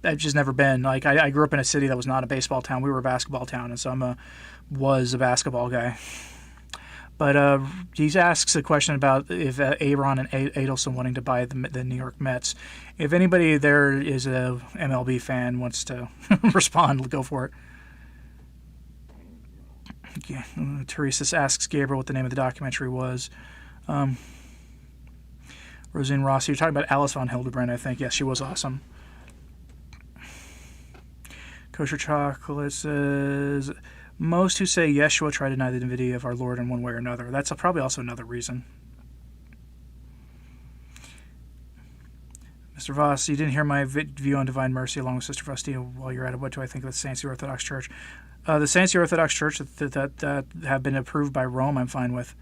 Speaker 1: I've just never been. Like, I grew up in a city that was not a baseball town. We were a basketball town, and so was a basketball guy. But he asks a question about if Aaron and Adelson wanting to buy the New York Mets. If anybody there is a MLB fan wants to respond, go for it. Yeah. Teresa asks Gabriel what the name of the documentary was. Rosine Rossi, you're talking about Alice von Hildebrand, I think. Yes, she was awesome. Kosher Chocolate says... Most who say Yeshua try to deny the divinity of our Lord in one way or another. That's probably also another reason. Mr. Voss, you didn't hear my view on Divine Mercy along with Sister Faustina while you're at it. What do I think of the Saints of the Orthodox Church? The Saints of the Orthodox Church that have been approved by Rome, I'm fine with.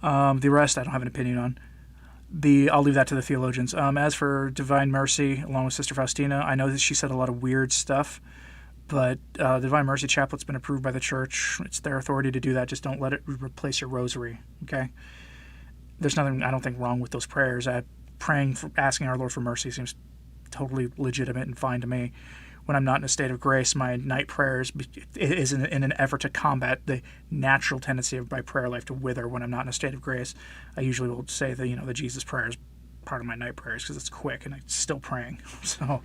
Speaker 1: The rest, I don't have an opinion on. I'll leave that to the theologians. As for Divine Mercy along with Sister Faustina, I know that she said a lot of weird stuff. But the Divine Mercy Chaplet's been approved by the Church. It's their authority to do that. Just don't let it replace your rosary, okay? There's nothing, I don't think, wrong with those prayers. Asking our Lord for mercy seems totally legitimate and fine to me. when I'm not in a state of grace, my night prayers is in an effort to combat the natural tendency of my prayer life to wither when I'm not in a state of grace. I usually will say the Jesus prayer is part of my night prayers because it's quick and I'm still praying. So,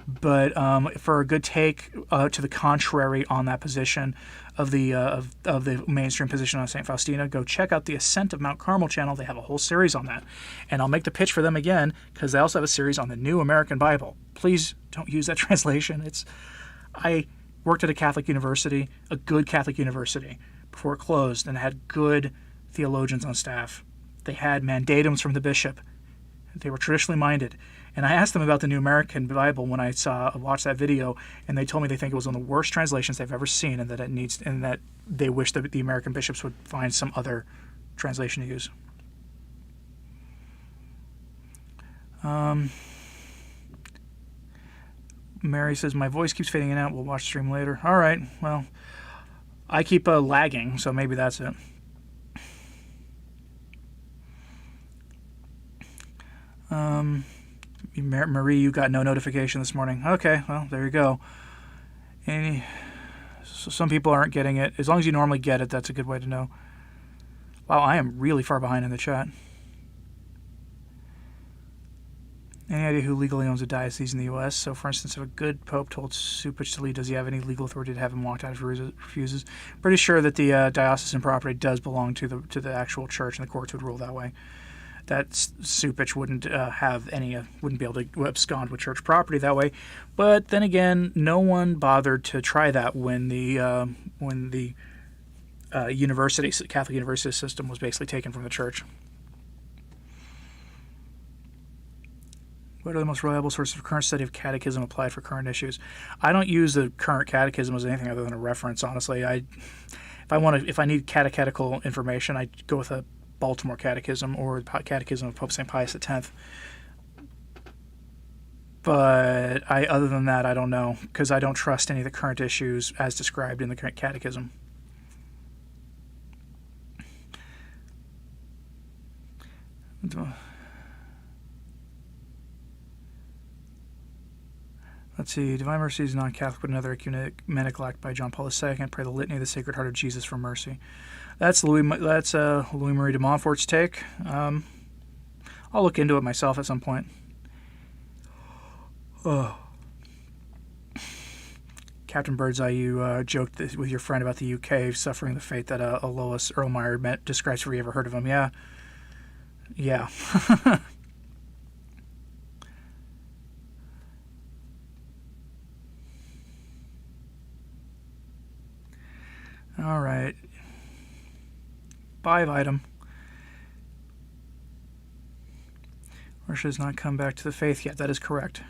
Speaker 1: but for a good take to the contrary on that position of the mainstream position on St. Faustina, go check out the Ascent of Mount Carmel channel. They have a whole series on that. And I'll make the pitch for them again because they also have a series on the New American Bible. Please don't use that translation. I worked at a Catholic university, a good Catholic university, before it closed, and had good theologians on staff. They had mandatums from the bishop. They were traditionally minded. And I asked them about the New American Bible when I watched that video, and they told me they think it was one of the worst translations they've ever seen, and that they wish that the American bishops would find some other translation to use. Mary says, my voice keeps fading in and out. We'll watch the stream later. All right. Well, I keep lagging, so maybe that's it. Marie, you got no notification this morning. Okay, well, there you go. So some people aren't getting it. As long as you normally get it, that's a good way to know. Wow, I am really far behind in the chat. Any idea who legally owns a diocese in the U.S.? So, for instance, if a good pope told Supich to leave, does he have any legal authority to have him walked out if he refuses? Pretty sure that the diocesan property does belong to the actual church, and the courts would rule that way. That Supich wouldn't wouldn't be able to abscond with church property that way. But then again, no one bothered to try that when the Catholic university system was basically taken from the church. What are the most reliable sources of current study of catechism applied for current issues? I don't use the current catechism as anything other than a reference, honestly. If I need catechetical information, I go with a Baltimore Catechism or the Catechism of Pope St. Pius X. But other than that, I don't know, because I don't trust any of the current issues as described in the current catechism. Let's see. Divine Mercy is non-Catholic, but another ecumenical act by John Paul II. Pray the Litany of the Sacred Heart of Jesus for mercy. That's Louis Marie de Montfort's take. I'll look into it myself at some point. Oh. Captain Birdseye, you joked with your friend about the UK suffering the fate that Alois Erlmeyer describes for you ever heard of him. Yeah. Yeah. All right. 5 item. Russia has not come back to the faith yet. That is correct.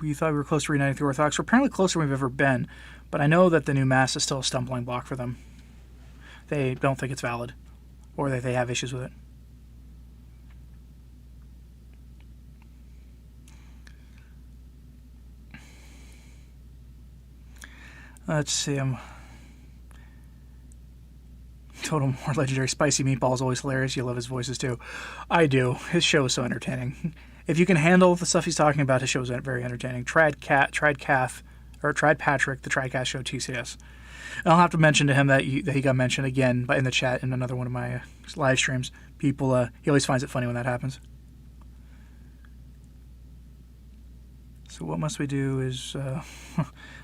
Speaker 1: We thought we were close to reuniting the Orthodox. We're apparently closer than we've ever been, but I know that the new Mass is still a stumbling block for them. They don't think it's valid, or that they have issues with it. Let's see. Total More Legendary. Spicy Meatball is always hilarious. You love his voices too. I do. His show is so entertaining. If you can handle the stuff he's talking about, his show is very entertaining. Tried Patrick, the Tridcast Show TCS. And I'll have to mention to him that he got mentioned again in the chat in another one of my live streams. He always finds it funny when that happens. So what must we do is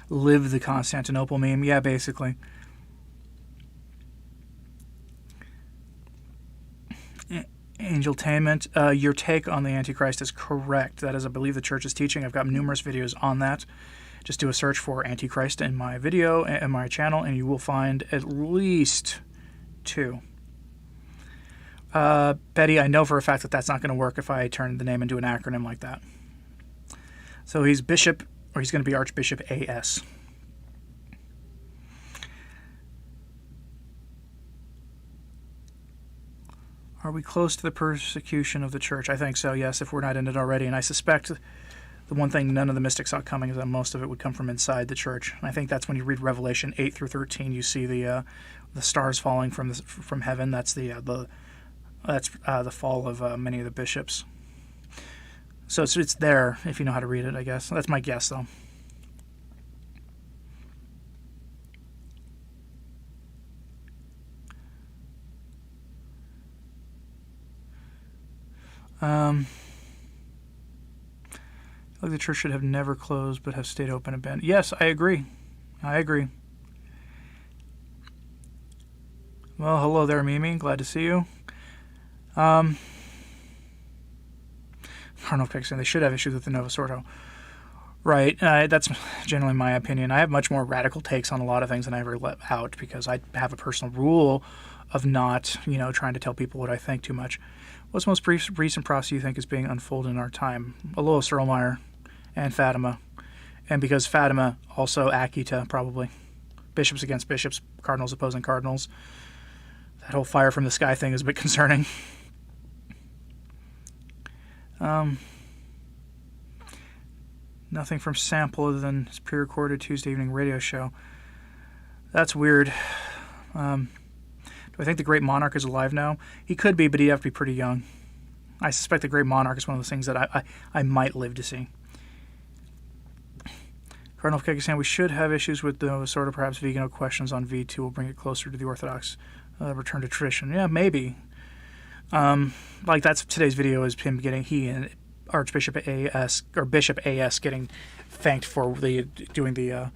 Speaker 1: live the Constantinople meme. Yeah, basically. Angeltainment, your take on the Antichrist is correct. That is, I believe, the church's teaching. I've got numerous videos on that. Just do a search for Antichrist in my video and my channel, and you will find at least 2. Betty, I know for a fact that that's not going to work if I turn the name into an acronym like that. So he's Bishop, or he's going to be Archbishop A.S. Are we close to the persecution of the church? I think so, yes, if we're not in it already. And I suspect the one thing none of the mystics saw coming is that most of it would come from inside the church. And I think that's when you read Revelation 8 through 13, you see the stars falling from heaven. That's the fall of many of the bishops. So it's there if you know how to read it, I guess. That's my guess, though. Like the church should have never closed but have stayed open and been. Yes, I agree. Well, hello there, Mimi. Glad to see you. Cardinal Pixon, they should have issues with the Novus Ordo. Right. That's generally my opinion. I have much more radical takes on a lot of things than I ever let out because I have a personal rule of not, trying to tell people what I think too much. What's the most recent prophecy you think is being unfolded in our time? Alois Erlmeyer and Fatima. And because Fatima, also Akita, probably. Bishops against bishops, cardinals opposing cardinals. That whole fire from the sky thing is a bit concerning. Nothing from Sample other than his pre-recorded Tuesday evening radio show. That's weird. Do I think the Great Monarch is alive now? He could be, but he'd have to be pretty young. I suspect the Great Monarch is one of those things that I might live to see. Cardinal Kekistan, we should have issues with the sort of perhaps vegan questions on V2 will bring it closer to the Orthodox return to tradition. Yeah, maybe. Like that's today's video is him getting Bishop AS getting thanked for doing the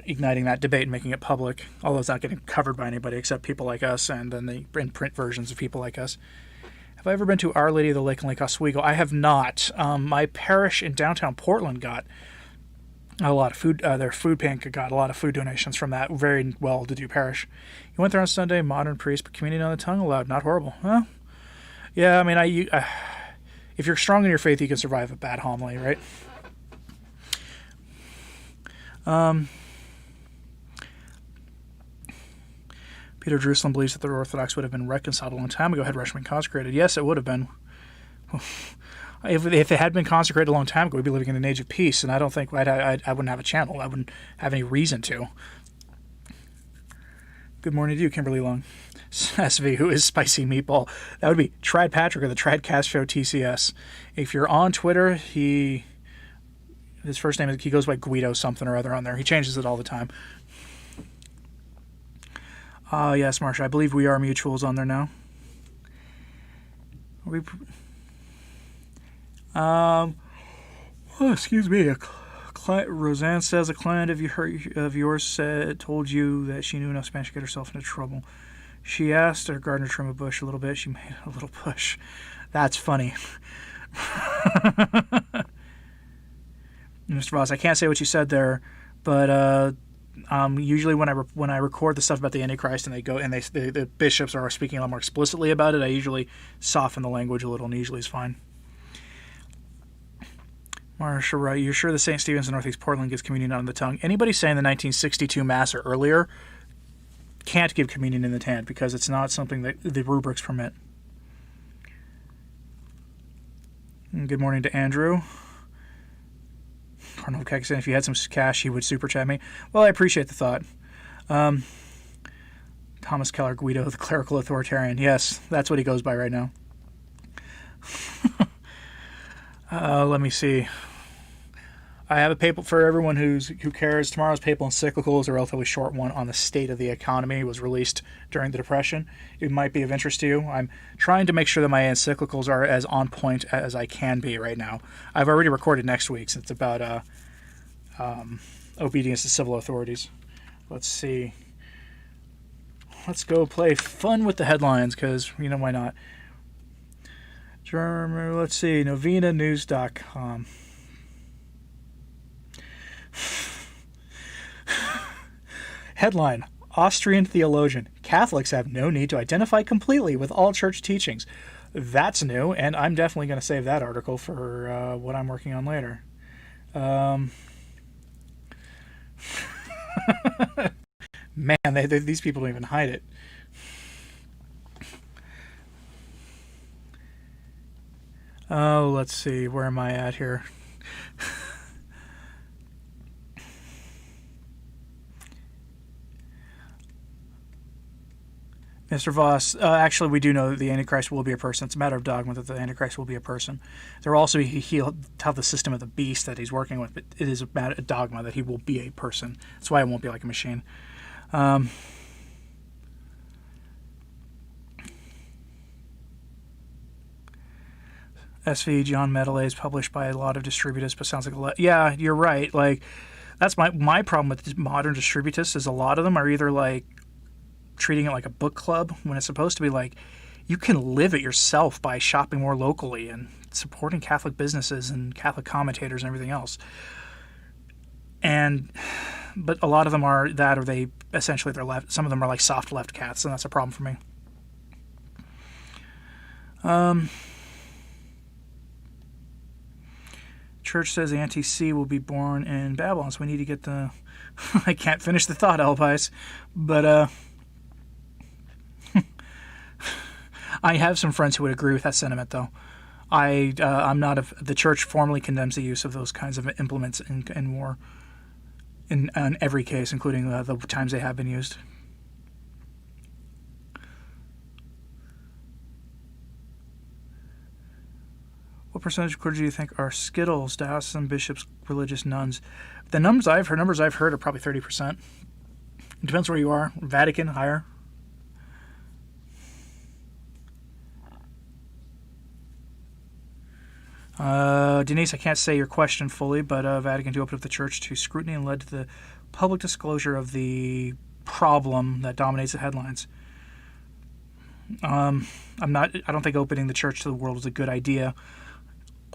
Speaker 1: igniting that debate and making it public, although it's not getting covered by anybody except people like us and then the in-print versions of people like us. Have I ever been to Our Lady of the Lake in Lake Oswego? I have not. My parish in downtown Portland got a lot of food. Their food bank got a lot of food donations from that very well-to-do parish. You went there on Sunday, modern priest, but communion on the tongue allowed. Not horrible. Well, yeah, I mean, if you're strong in your faith, you can survive a bad homily, right? Peter Jerusalem believes that the Orthodox would have been reconciled a long time ago had Russia been consecrated. Yes, it would have been. If it had been consecrated a long time ago, we'd be living in an age of peace, and I don't think I wouldn't have a channel. I wouldn't have any reason to. Good morning to you, Kimberly Long. SV, who is Spicy Meatball? That would be Trad Patrick of the Tradcast Show TCS. If you're on Twitter, his first name he goes by Guido something or other on there. He changes it all the time. Yes, Marsha, I believe We Are Mutuals on there now. Excuse me. Roseanne says a client of yours told you that she knew enough Spanish to get herself into trouble. She asked her gardener to trim a bush a little bit. She made a little push. That's funny. Mr. Voss, I can't say what you said there, but usually when I record the stuff about the Antichrist and the bishops are speaking a lot more explicitly about it, I usually soften the language a little, and usually it's fine. Marsha, right? You're sure the St. Stephen's in Northeast Portland gives communion on the tongue? Anybody saying the 1962 Mass or earlier can't give communion in the hand because it's not something that the rubrics permit. And good morning to Andrew. Cardinal Kekson, if you had some cash, he would super chat me. Well, I appreciate the thought. Thomas Keller Guido, the clerical authoritarian. Yes, that's what he goes by right now. Let me see. I have a papal for everyone who cares. Tomorrow's papal encyclical is a relatively short one on the state of the economy. It was released during the Depression. It might be of interest to you. I'm trying to make sure that my encyclicals are as on point as I can be right now. I've already recorded next week's. It's about obedience to civil authorities. Let's see. Let's go play fun with the headlines because, why not? Let's see. NovenaNews.com. Headline: Austrian theologian. Catholics have no need to identify completely with all church teachings. That's new, and I'm definitely going to save that article for what I'm working on later. Man, these people don't even hide it. Oh, let's see. Where am I at here? Mr. Voss, actually, we do know that the Antichrist will be a person. It's a matter of dogma that the Antichrist will be a person. There will also he'll have the system of the beast that he's working with, but it is a dogma that he will be a person. That's why it won't be like a machine. SV John Medley is published by a lot of distributists, but sounds like yeah, you're right. Like, that's my problem with modern distributists is a lot of them are either like treating it like a book club when it's supposed to be like you can live it yourself by shopping more locally and supporting Catholic businesses and Catholic commentators and everything else. But a lot of them are that, or they're left. Some of them are like soft left cats, and that's a problem for me. Church says anti-C will be born in Babylon, so we need to get the... I can't finish the thought, Elpis, but I have some friends who would agree with that sentiment, though. I'm not the church formally condemns the use of those kinds of implements in war, in every case, including the times they have been used. What percentage of clergy do you think are skittles, diocesan bishops, religious nuns? The numbers I've heard are probably 30%. It depends where you are. Vatican, higher. Denise, I can't say your question fully, but Vatican II opened up the church to scrutiny and led to the public disclosure of the problem that dominates the headlines. I don't think opening the church to the world is a good idea.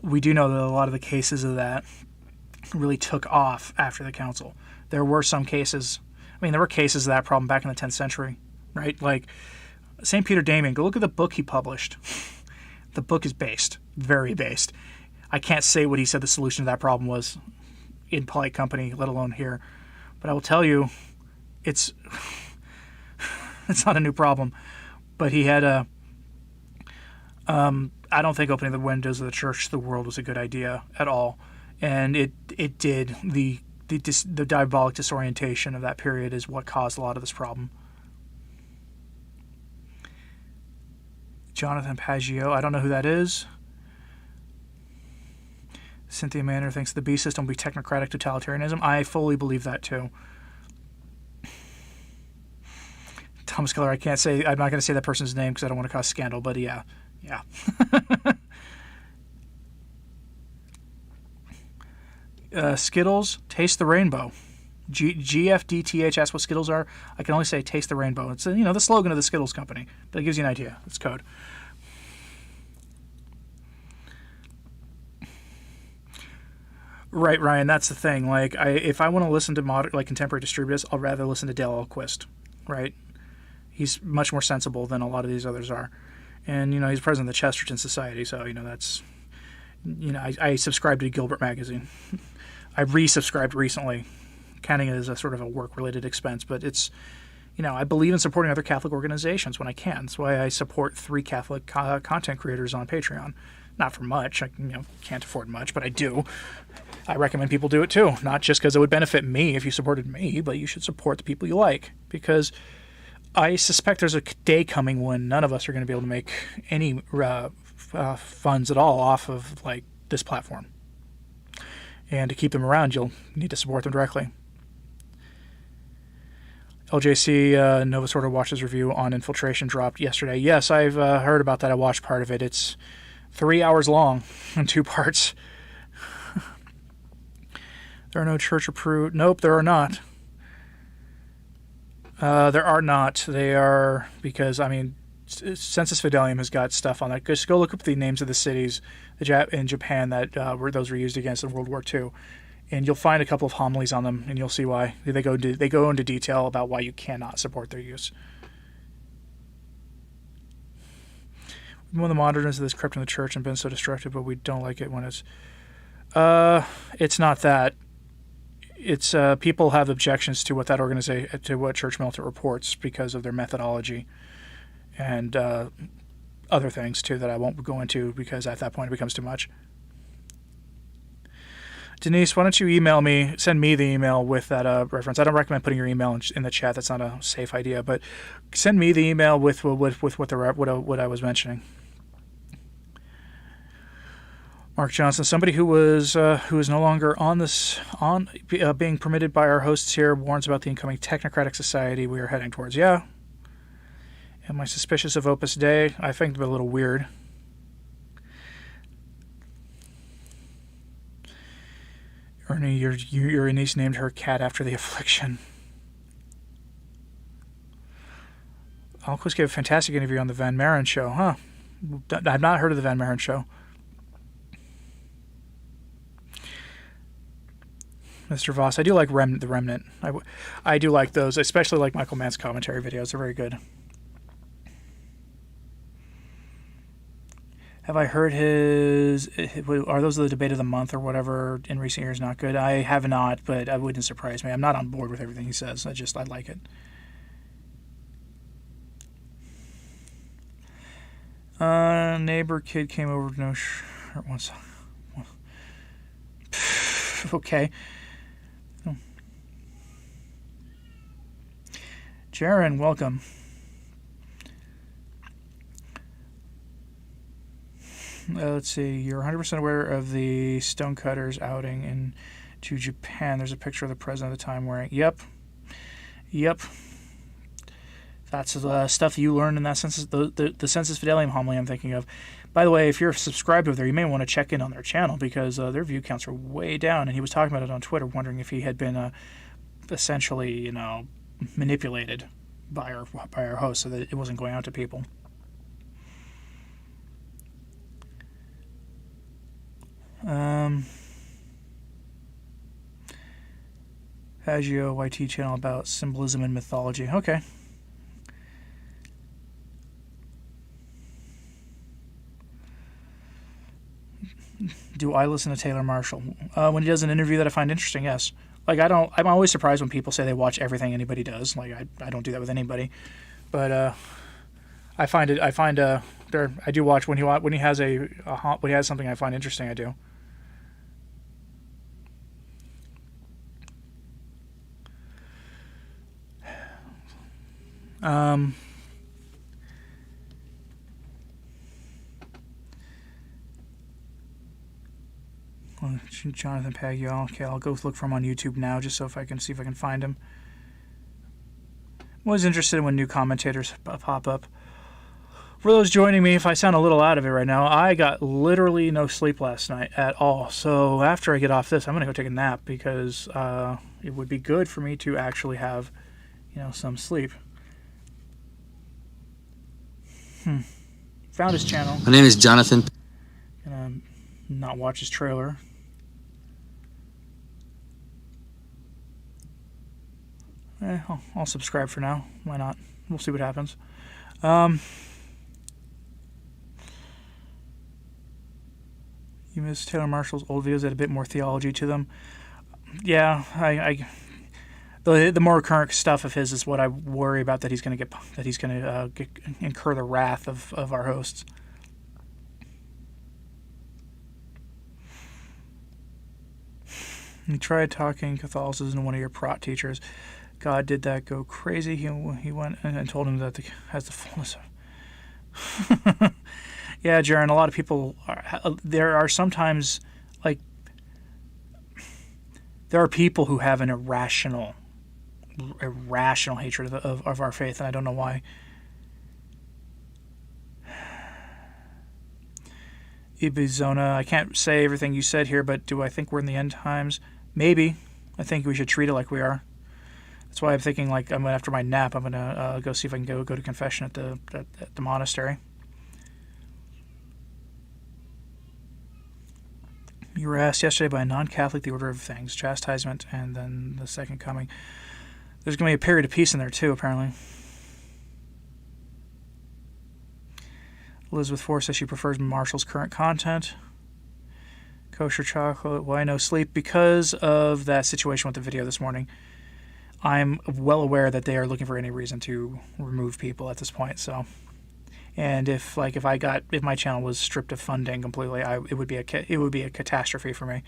Speaker 1: We do know that a lot of the cases of that really took off after the council. There were some cases, there were cases of that problem back in the 10th century, right? Like St. Peter Damian, go look at the book he published. The book is very based. I can't say what he said the solution to that problem was in polite company, let alone here. But I will tell you, it's not a new problem. But he had I don't think opening the windows of the church to the world was a good idea at all. And it did. The diabolic disorientation of that period is what caused a lot of this problem. Jonathan Paggio, I don't know who that is. Cynthia Manor thinks the B system will be technocratic totalitarianism. I fully believe that too. Thomas Keller, I'm not going to say that person's name because I don't want to cause scandal, but yeah. Skittles, taste the rainbow. GFDTH asks what Skittles are. I can only say taste the rainbow. It's the slogan of the Skittles company, but it gives you an idea. It's code. Right, Ryan. That's the thing. Like, if I want to listen to contemporary distributists, I'll rather listen to Dale Elquist. Right? He's much more sensible than a lot of these others are, and he's president of the Chesterton Society. So that's I subscribe to Gilbert magazine. I resubscribed recently, counting it as a sort of a work-related expense, but it's, I believe in supporting other Catholic organizations when I can. That's why I support 3 Catholic content creators on Patreon. Not for much. I can't afford much, but I do. I recommend people do it too, not just because it would benefit me if you supported me, but you should support the people you like, because I suspect there's a day coming when none of us are going to be able to make any funds at all off of this platform. And to keep them around, you'll need to support them directly. LJC Novus Ordo Watch's review on infiltration dropped yesterday. Yes, I've heard about that. I watched part of it. It's 3 hours long in 2 parts. There are no church approved. Nope, there are not. There are not. They are because Census Fidelium has got stuff on that. Just go look up the names of the cities in Japan that those were used against in World War II, and you'll find a couple of homilies on them, and you'll see why. They go into detail about why you cannot support their use. One of the modernism that's crept in the church and been so destructive, but we don't like it when it's... It's not that. It's people have objections to what that organization, to what Church Militant reports because of their methodology and other things too that I won't go into because at that point it becomes too much. Denise, why don't you send me the email with that reference. I don't recommend putting your email in the chat. That's not a safe idea, but send me the email with what I was mentioning. Mark Johnson, somebody who is no longer being permitted by our hosts here, warns about the incoming technocratic society we are heading towards. Yeah. Am I suspicious of Opus Dei? I think they're a little weird. Ernie, your niece named her cat after the affliction. Alquist gave a fantastic interview on the Van Maren show, huh? I've not heard of the Van Maren show. Mr. Voss, I do like the Remnant. I do like those, especially like Michael Mann's commentary videos. They're very good. Have I heard are those the debate of the month or whatever in recent years not good? I have not, but it wouldn't surprise me. I'm not on board with everything he says. I like it. Neighbor kid came over with no shirt once. Okay. Jaron, welcome. Let's see. You're 100% aware of the Stonecutters outing into Japan. There's a picture of the president at the time wearing. Yep. That's the stuff that you learned in that census, the Census Fidelium homily I'm thinking of. By the way, if you're subscribed over there, you may want to check in on their channel because their view counts are way down. And he was talking about it on Twitter, wondering if he had been essentially, manipulated by our host so that it wasn't going out to people. Hagio YT channel about symbolism and mythology. Okay. Do I listen to Taylor Marshall? When he does an interview that I find interesting, yes. Like I'm always surprised when people say they watch everything anybody does. Like I don't do that with anybody. But I do watch when he has something I find interesting, I do. Jonathan Pagiel. Okay, I'll go look for him on YouTube now, just so if I can find him. I'm always interested when new commentators pop up. For those joining me, if I sound a little out of it right now, I got literally no sleep last night at all. So after I get off this, I'm gonna go take a nap because it would be good for me to actually have, some sleep. Found his channel.
Speaker 2: My name is Jonathan.
Speaker 1: Gonna not watch his trailer. I'll subscribe for now. Why not? We'll see what happens. You miss Taylor Marshall's old videos that had a bit more theology to them. Yeah, the more current stuff of his is what I worry about that he's going to incur the wrath of our hosts. You tried talking Catholicism to one of your prot teachers. God did that go crazy. He went and told him that has the fullness of... Yeah, Jaron, a lot of people... there are sometimes, there are people who have an irrational hatred of our faith, and I don't know why. Ibizona, I can't say everything you said here, but do I think we're in the end times? Maybe. I think we should treat it like we are. That's why I'm thinking, after my nap, I'm going to go see if I can go to confession at the monastery. You were asked yesterday by a non-Catholic the order of things, chastisement, and then the second coming. There's going to be a period of peace in there, too, apparently. Elizabeth Force says she prefers Marshall's current content. Kosher chocolate. Why no sleep? Because of that situation with the video this morning. I'm well aware that they are looking for any reason to remove people at this point. So, and if my channel was stripped of funding completely, it would be a catastrophe for me.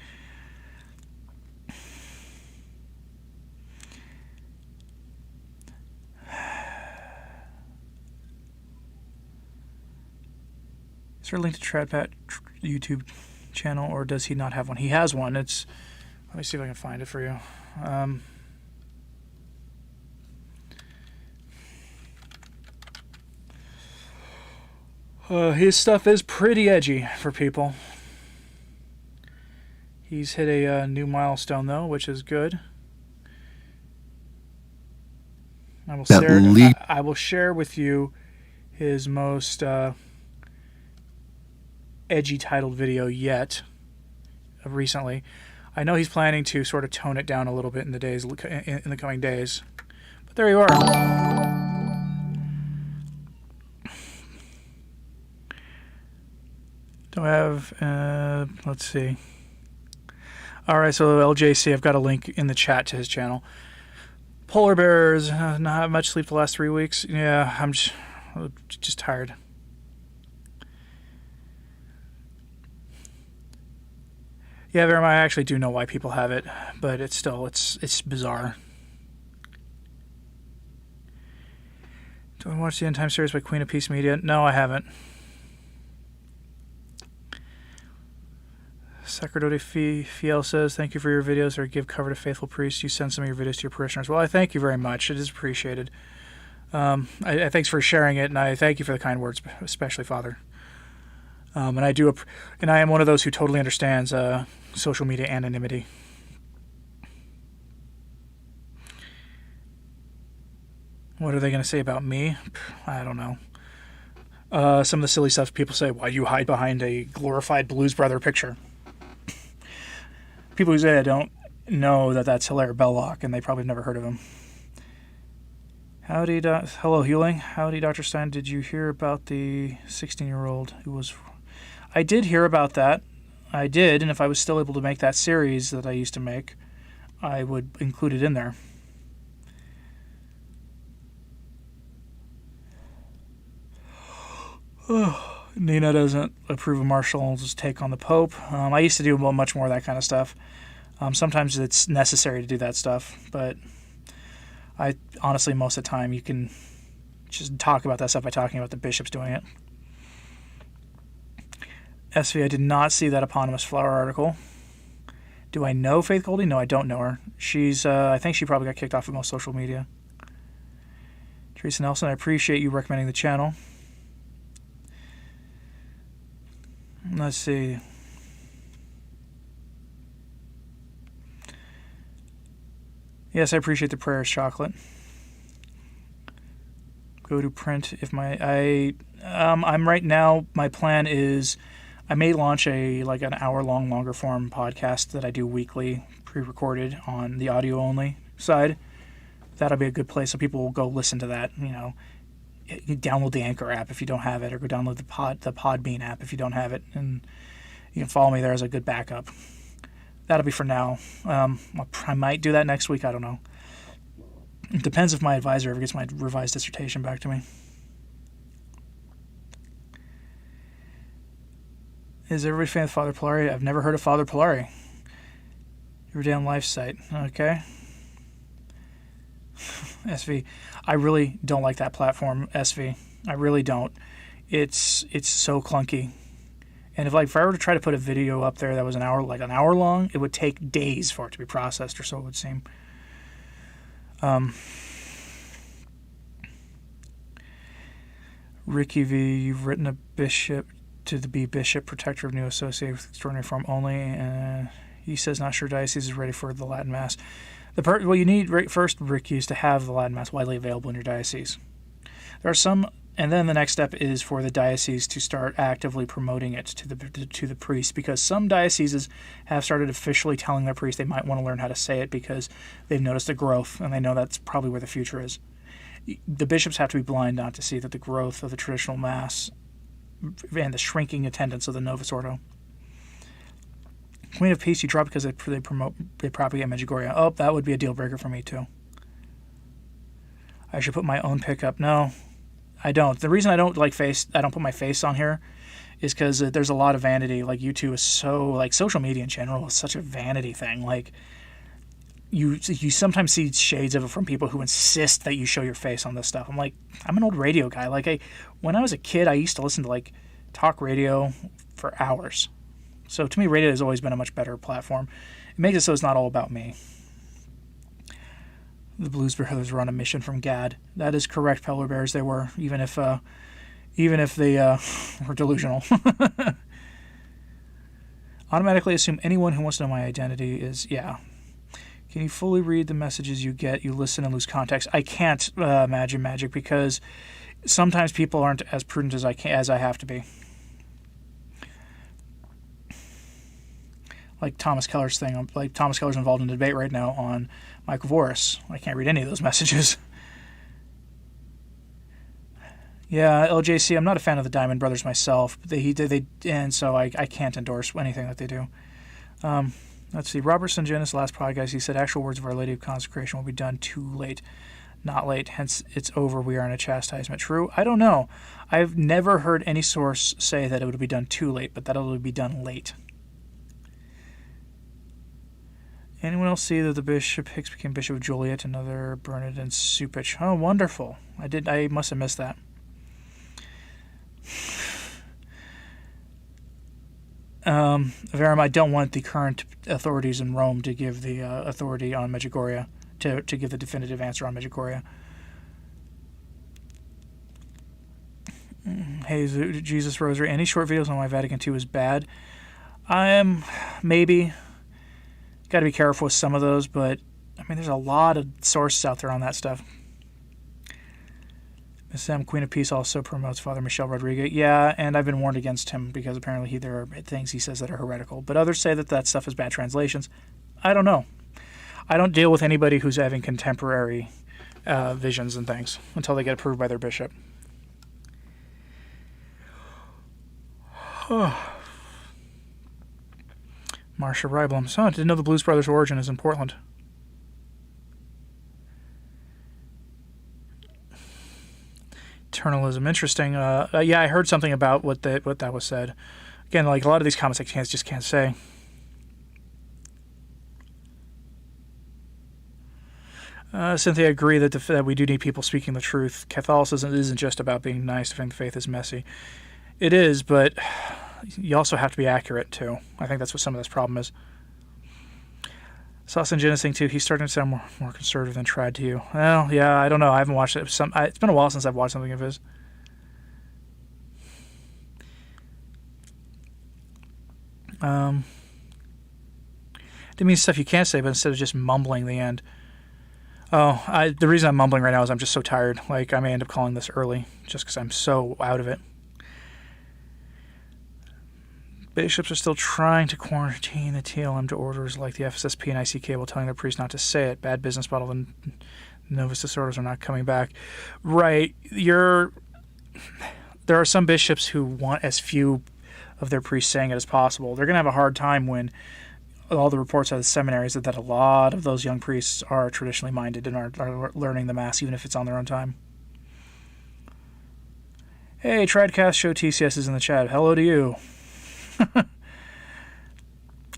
Speaker 1: Is there a link to Tradpat YouTube channel, or does he not have one? He has one. Let me see if I can find it for you. His stuff is pretty edgy for people. He's hit a new milestone, though, which is good. I will share with you his most edgy titled video yet recently. I know he's planning to sort of tone it down a little bit in the coming days. But there you are. Do I have, let's see. All right, so LJC, I've got a link in the chat to his channel. Polar bears, not have much sleep the last 3 weeks. Yeah, I'm just tired. Yeah, I actually do know why people have it, but it's bizarre. Do I watch the End Time series by Queen of Peace Media? No, I haven't. Sacerdote Fiel says, thank you for your videos or give cover to faithful priests. You send some of your videos to your parishioners. Well, I thank you very much. It is appreciated. Thanks for sharing it, and I thank you for the kind words, especially Father. And I am one of those who totally understands social media anonymity. What are they going to say about me? I don't know. Some of the silly stuff people say, why you hide behind a glorified Blues Brother picture? People who say I don't know that that's Hilaire Belloc, and they probably never heard of him. Howdy, hello, Hewling. Howdy, Dr. Stine. Did you hear about the 16-year-old who was... I did hear about that. I did, and if I was still able to make that series that I used to make, I would include it in there. Nina doesn't approve of Marshall's take on the Pope. I used to do much more of that kind of stuff. Sometimes it's necessary to do that stuff, but I honestly, most of the time, you can just talk about that stuff by talking about the bishops doing it. SV, I did not see that eponymous Flower article. Do I know Faith Goldie? No, I don't know her. I think she probably got kicked off of most social media. Teresa Nelson, I appreciate you recommending the channel. Let's see. Yes, I appreciate the prayers, Chocolate. Go to print if I'm right now, my plan is I may launch an hour-long longer form podcast that I do weekly, pre-recorded on the audio only side. That'll be a good place so people will go listen to that, You download the Anchor app if you don't have it, or go download the Podbean app if you don't have it, and you can follow me there as a good backup. That'll be for now. I might do that next week. I don't know. It depends if my advisor ever gets my revised dissertation back to me. Is everybody a fan of Father Polari? I've never heard of Father Polari. Everyday Life site. Okay. SV. I really don't like that platform, SV. I really don't. It's so clunky. And if I were to try to put a video up there that was an hour long, it would take days for it to be processed, or so it would seem. Ricky V, you've written a bishop to be bishop, protector of new associated with extraordinary form only. He says not sure diocese is ready for the Latin Mass. What you need first, Ricky, is to have the Latin Mass widely available in your diocese. There are some, and then the next step is for the diocese to start actively promoting it to the priest, because some dioceses have started officially telling their priests they might want to learn how to say it because they've noticed a growth, and they know that's probably where the future is. The bishops have to be blind not to see that the growth of the traditional Mass and the shrinking attendance of the Novus Ordo. Queen of Peace, you drop because they propagate Medjugorje. Oh, that would be a deal breaker for me too. I should put my own pickup. No, I don't. The reason I don't put my face on here is because there's a lot of vanity. Like, YouTube is so, social media in general is such a vanity thing. Like, you sometimes see shades of it from people who insist that you show your face on this stuff. I'm like, I'm an old radio guy. When I was a kid, I used to listen to talk radio for hours. So to me, radio has always been a much better platform. It makes it so it's not all about me. The Blues Brothers were on a mission from God. That is correct, Polar Bears. They were, even if they were delusional. Automatically assume anyone who wants to know my identity is, yeah. Can you fully read the messages you get? You listen and lose context. I can't imagine magic because sometimes people aren't as prudent as I have to be. Like Thomas Keller's thing. Like Thomas Keller's involved in a debate right now on Michael Voris. I can't read any of those messages. Yeah, LJC. I'm not a fan of the Diamond Brothers myself. And so I can't endorse anything that they do. Let's see. Robert Sungenis, last podcast, he said, actual words of Our Lady of Consecration will be done too late. Not late, hence it's over. We are in a chastisement. True? I don't know. I've never heard any source say that it would be done too late, but that it would be done late. Anyone else see that the Bishop Hicks became Bishop of Joliet, another Bernardine Supich? Oh, wonderful. I must have missed that. Verum, I don't want the current authorities in Rome to give the authority on Medjugorje, to give the definitive answer on Medjugorje. Hey, Jesus Rosary, any short videos on why Vatican II is bad? Maybe. Got to be careful with some of those, but I mean, there's a lot of sources out there on that stuff. Miss M, Queen of Peace, also promotes Father Michel Rodriguez. Yeah, and I've been warned against him because apparently there are things he says that are heretical. But others say that stuff is bad translations. I don't know. I don't deal with anybody who's having contemporary visions and things until they get approved by their bishop. Marsha Ryblum. So, I didn't know the Blues Brothers' origin is in Portland. Eternalism. Interesting. Yeah, I heard something about what that was said. Again, like a lot of these comments I just can't say. Cynthia, I agree that we do need people speaking the truth. Catholicism isn't just about being nice. I think the faith is messy. It is, but you also have to be accurate, too. I think that's what some of this problem is. Sauce and Genesis thing, too. He's starting to sound more conservative than tried to you. Well, yeah, I don't know. I haven't watched it. It's been a while since I've watched something of his. Didn't mean stuff you can't say, but instead of just mumbling the end. Oh, the reason I'm mumbling right now is I'm just so tired. Like, I may end up calling this early just because I'm so out of it. Bishops are still trying to quarantine the TLM to orders like the FSSP and ICK while telling their priests not to say it. Bad business model. The Novus Disorders are not coming back. Right. There are some bishops who want as few of their priests saying it as possible. They're going to have a hard time when all the reports out of the seminaries that a lot of those young priests are traditionally minded and are learning the Mass, even if it's on their own time. Hey, Tradcast Show TCS is in the chat. Hello to you.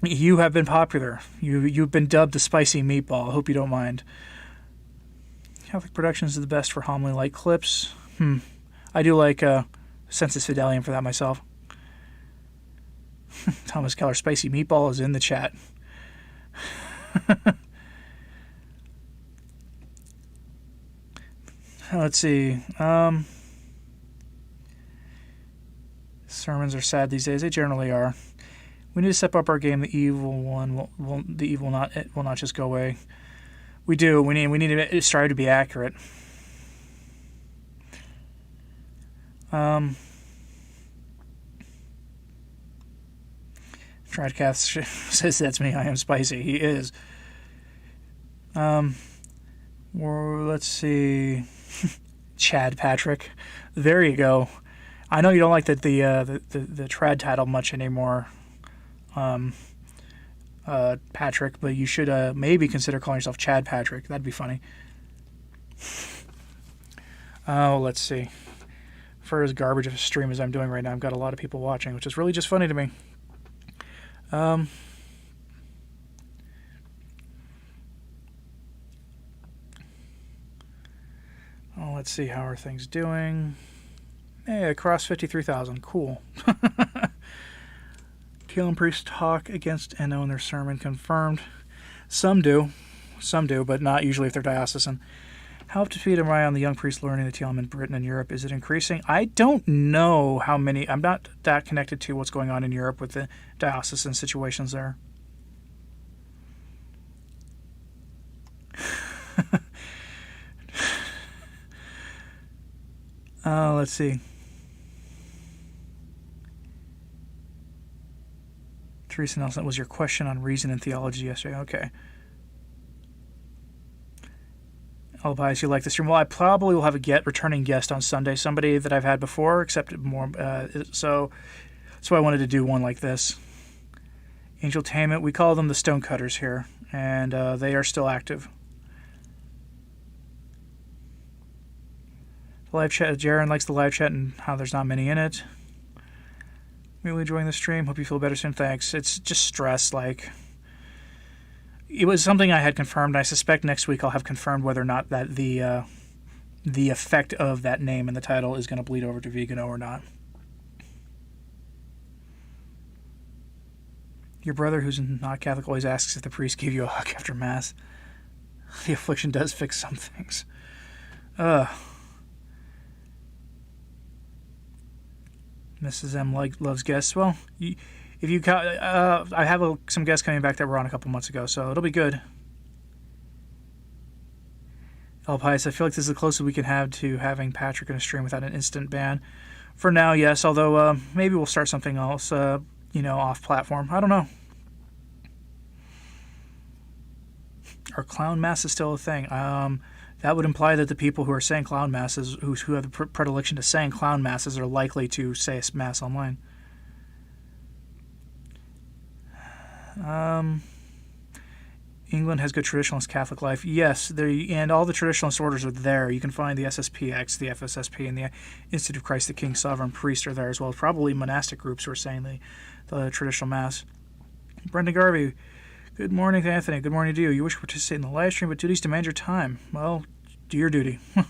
Speaker 1: You have been popular. You've been dubbed the spicy meatball. I hope you don't mind. Catholic Productions is the best for homily-like clips. I do like Sensus Fidelium for that myself. Thomas Keller, spicy meatball is in the chat. Let's see. Sermons are sad these days. They generally are. We need to step up our game. The evil one will not just go away. We do. We need to strive to be accurate. Tradcath says that's me. I am spicy. He is. Let's see. Chad Patrick. There you go. I know you don't like the trad title much anymore, Patrick, but you should maybe consider calling yourself Chad Patrick. That'd be funny. Oh, let's see. For as garbage of a stream as I'm doing right now, I've got a lot of people watching, which is really just funny to me. Let's see, how are things doing? Hey, across 53,000. Cool. Teal and priests talk against NO in their sermon. Confirmed. Some do, but not usually if they're diocesan. How up to speed am I on the young priests learning the TLM in Britain and Europe? Is it increasing? I don't know how many. I'm not that connected to what's going on in Europe with the diocesan situations there. Let's see. Teresa Nelson, was your question on reason and theology yesterday? Okay. I'll bias you like the stream. Well, I probably will have a returning guest on Sunday, somebody that I've had before, except more. So I wanted to do one like this. Angel Tainment, we call them the Stonecutters here, and they are still active. The live chat, Jaron likes the live chat and how there's not many in it. Really enjoying the stream. Hope you feel better soon. Thanks. It's just stress. Like, it was something I had confirmed. I suspect next week I'll have confirmed whether or not that the effect of that name in the title is going to bleed over to Vegano or not. Your brother, who's not Catholic, always asks if the priest gave you a hug after Mass. The affliction does fix some things. Mrs. M loves guests. Well, if you I have some guests coming back that were on a couple months ago, so it'll be good. El Pies, I feel like this is the closest we can have to having Patrick in a stream without an instant ban. For now, yes, although maybe we'll start something else, off platform. I don't know. Are clown masses still a thing? That would imply that the people who are saying clown masses, who have the predilection to saying clown masses, are likely to say a mass online. England has good traditionalist Catholic life. Yes, and all the traditionalist orders are there. You can find the SSPX, the FSSP, and the Institute of Christ the King Sovereign Priest are there as well. Probably monastic groups who are saying the traditional mass. Brendan Garvey, good morning to Anthony. Good morning to you. You wish to participate in the live stream, but duties demand your time. Well, do your duty. The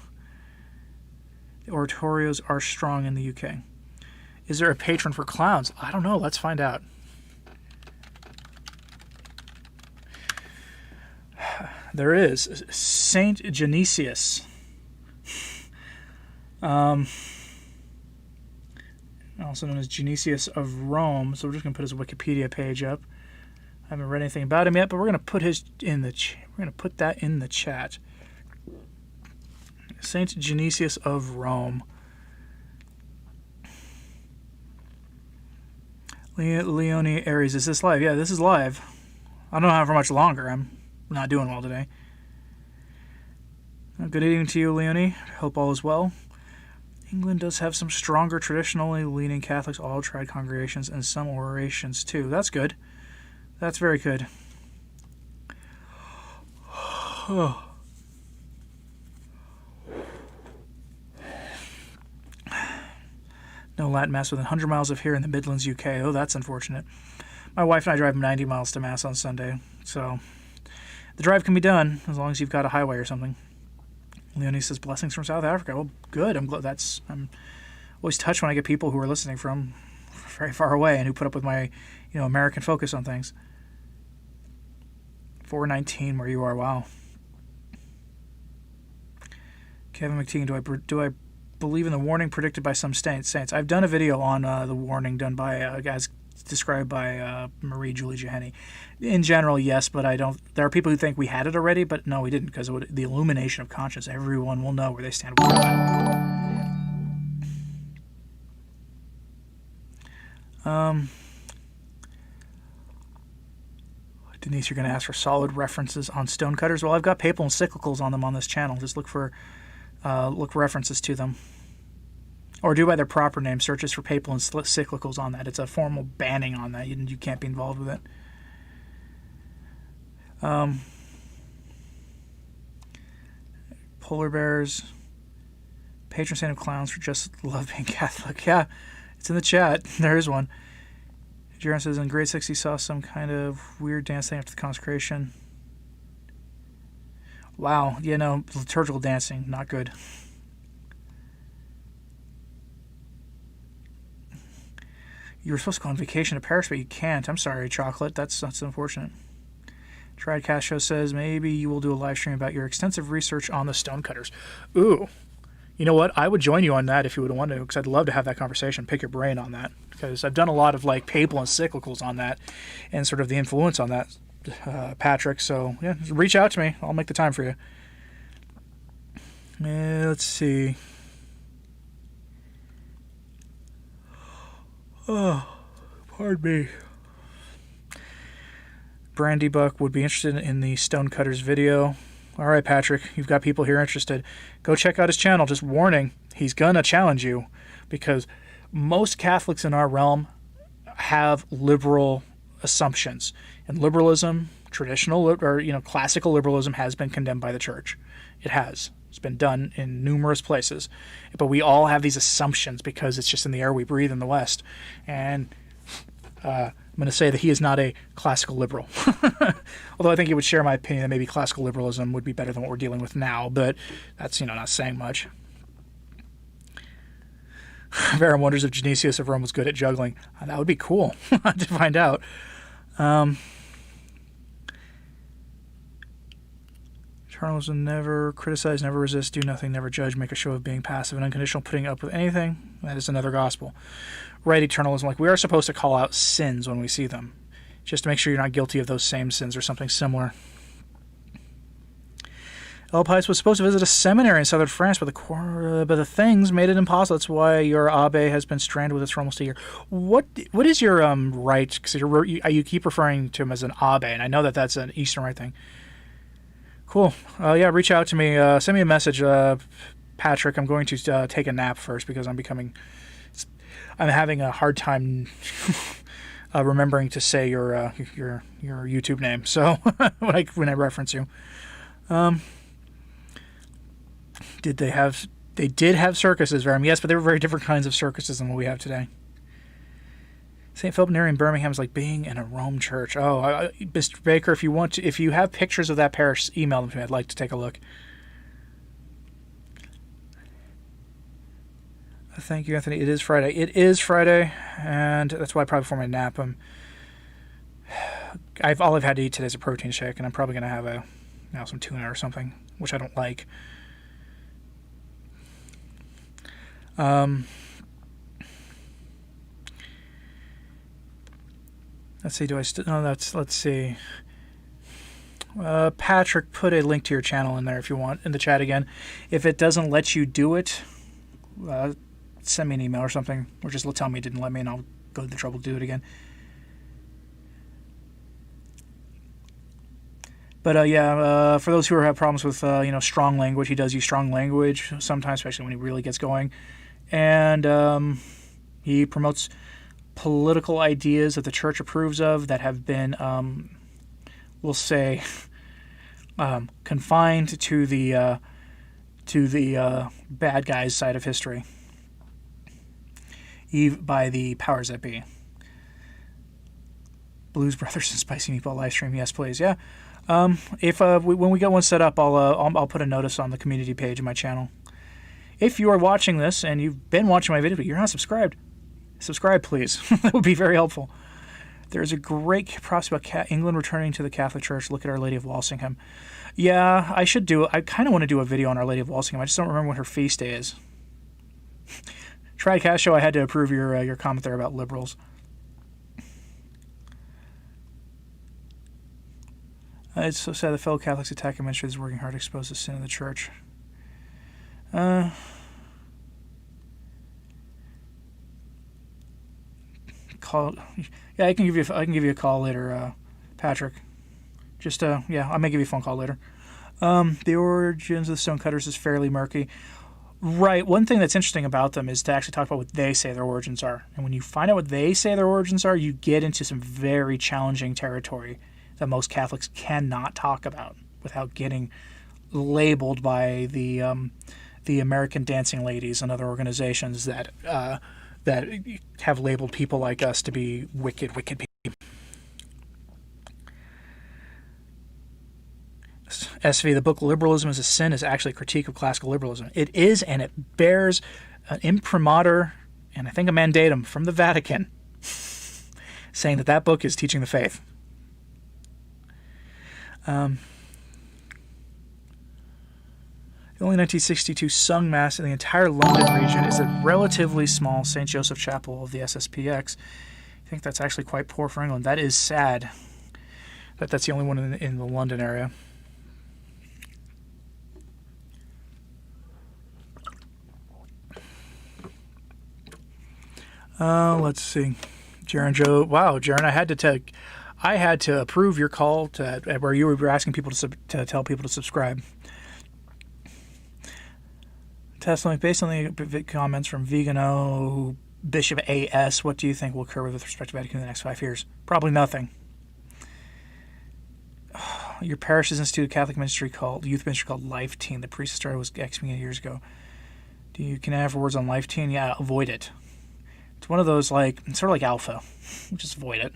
Speaker 1: oratorios are strong in the UK. Is there a patron for clowns? I don't know. Let's find out. There is. Saint Genesius. Also known as Genesius of Rome. So we're just going to put his Wikipedia page up. I haven't read anything about him yet, but we're going to put that in the chat. Saint Genesius of Rome. Leonie Aries, is this live? Yeah, this is live. I don't know how for much longer. I'm not doing well today. Good evening to you, Leonie. Hope all is well. England does have some stronger traditionally leaning Catholics, all tried congregations, and some orations too. That's good. That's very good. No Latin Mass within 100 miles of here in the Midlands, UK. Oh, that's unfortunate. My wife and I drive 90 miles to Mass on Sunday, so the drive can be done as long as you've got a highway or something. Leonie says, blessings from South Africa. Well, good. I'm always touched when I get people who are listening from very far away and who put up with my, American focus on things. 419 where you are. Wow. Kevin McTeagan, do I believe in the warning predicted by some saints? I've done a video on the warning done by as described by Marie Julie Johenney. In general, yes, but I don't. There are people who think we had it already, but no, we didn't, because the illumination of conscience. Everyone will know where they stand with God. Denise, you're going to ask for solid references on stonecutters. Well, I've got papal encyclicals on them on this channel. Just look for references to them. Or do by their proper name. Searches for papal encyclicals on that. It's a formal banning on that. You can't be involved with it. Polar bears. Patron saint of clowns for just love being Catholic. Yeah, it's in the chat. There is one. Jaron says in grade 6 he saw some kind of weird dance thing after the consecration. Wow. Liturgical dancing. Not good. You were supposed to go on vacation to Paris, but you can't. I'm sorry, Chocolate. That's unfortunate. Tried Castro says, maybe you will do a live stream about your extensive research on the stonecutters. Ooh. You know what? I would join you on that if you would want to, because I'd love to have that conversation, pick your brain on that. Because I've done a lot of like papal encyclicals on that and sort of the influence on that, Patrick. So, yeah, reach out to me. I'll make the time for you. Let's see. Oh, pardon me. Brandy Buck would be interested in the Stonecutters video. All right, Patrick, you've got people here interested. Go check out his channel. Just warning, he's gonna challenge you, because most Catholics in our realm have liberal assumptions, and liberalism, traditional or classical liberalism, has been condemned by the church. It has. It's been done in numerous places, but we all have these assumptions because it's just in the air we breathe in the West. And I'm going to say that he is not a classical liberal. Although I think he would share my opinion that maybe classical liberalism would be better than what we're dealing with now, but that's, not saying much. Vera wonders if Genesius of Rome was good at juggling. That would be cool to find out. Charles will never criticize, never resist, do nothing, never judge, make a show of being passive and unconditional, putting up with anything. That is another gospel. Right eternalism, like we are supposed to call out sins when we see them, just to make sure you're not guilty of those same sins or something similar. El Pais was supposed to visit a seminary in southern France, but the things made it impossible. That's why your Abbe has been stranded with us for almost a year. What is your right? Because you keep referring to him as an Abbe, and I know that that's an Eastern Rite thing. Cool. Yeah, reach out to me. Send me a message, Patrick. I'm going to take a nap first because I'm having a hard time remembering to say your YouTube name. So when I reference you, they did have circuses, Verum. Yes, but they were very different kinds of circuses than what we have today. St. Philip Neri in Birmingham is like being in a Rome church. Oh, Mr. Baker, if you have pictures of that parish, email them to me. I'd like to take a look. Thank you, Anthony. It is Friday. It is Friday, and that's why probably before my nap, all I've had to eat today is a protein shake, and I'm probably going to have some tuna or something, which I don't like. Let's see, let's see. Patrick, put a link to your channel in there if you want, in the chat again. If it doesn't let you do it, send me an email or something, or just tell me it didn't let me, and I'll go to the trouble to do it again. But for those who have problems with strong language, he does use strong language sometimes, especially when he really gets going, and he promotes political ideas that the church approves of that have been, we'll say, confined to the bad guys' side of history, by the powers that be. Blues Brothers and Spicy Meatball live stream, yes, please, yeah. If when we get one set up, I'll put a notice on the community page of my channel. If you are watching this and you've been watching my video but you're not subscribed, subscribe, please. That would be very helpful. There's a great prospect about England returning to the Catholic Church. Look at Our Lady of Walsingham. Yeah, I should do it. I kind of want to do a video on Our Lady of Walsingham. I just don't remember when her feast day is. Tried Show, I had to approve your comment there about liberals. It's so sad that fellow Catholics attack administrators working hard to expose the sin of the church. Yeah, I can give you a call later, Patrick. Just I may give you a phone call later. The origins of the stonecutters is fairly murky. Right. One thing that's interesting about them is to actually talk about what they say their origins are. And when you find out what they say their origins are, you get into some very challenging territory that most Catholics cannot talk about without getting labeled by the American Dancing Ladies and other organizations that have labeled people like us to be wicked people. SV, the book Liberalism is a Sin is actually a critique of classical liberalism. It is, and it bears an imprimatur and I think a mandatum from the Vatican. saying that book is teaching the faith. The only 1962 sung Mass in the entire London region is a relatively small St. Joseph Chapel of the SSPX. I think that's actually quite poor for England. That is sad that that's the only one in the London area. Let's see. Jaron Joe. Wow, Jaron, I had to approve your call to where you were asking people to tell people to subscribe. Testimony based on the comments from Vigano, Bishop A.S. What do you think will occur with respect to Vatican in the next 5 years? Probably nothing. Your parish has instituted a Catholic youth ministry called Life Teen. The priest started was excommunicated years ago. Can I have words on Life Teen? Yeah, avoid it. It's one of those it's sort of like Alpha. Just avoid it.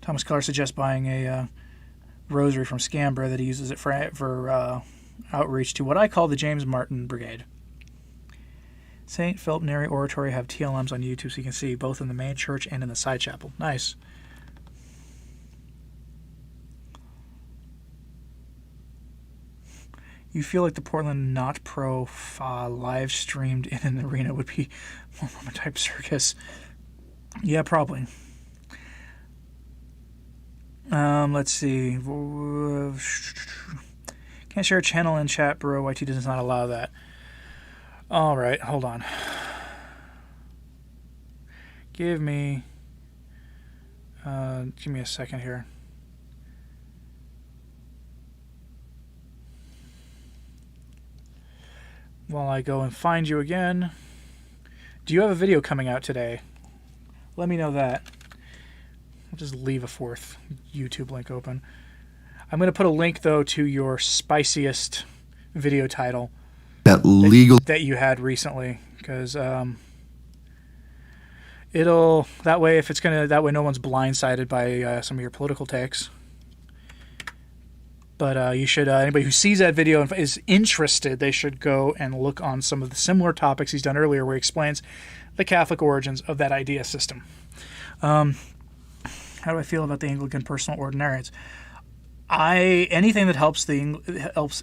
Speaker 1: Thomas Keller suggests buying a rosary from Scambra that he uses it for outreach to what I call the James Martin Brigade. St. Philip Neri Oratory have TLMs on YouTube so you can see both in the main church and in the side chapel. Nice. You feel like the Portland Not Pro live streamed in an arena would be more Roman-type circus. Yeah, probably. Let's see. Can't share a channel in chat, bro. YT does not allow that. All right, hold on. Give me a second here. While I go and find you again. Do you have a video coming out today? Let me know that. I'll just leave a fourth YouTube link open. I'm going to put a link, though, to your spiciest video title that you had recently, because that way no one's blindsided by some of your political takes. But you should anybody who sees that video and is interested, they should go and look on some of the similar topics he's done earlier, where he explains the Catholic origins of that idea system. How do I feel about the Anglican personal ordinariates? Anything that helps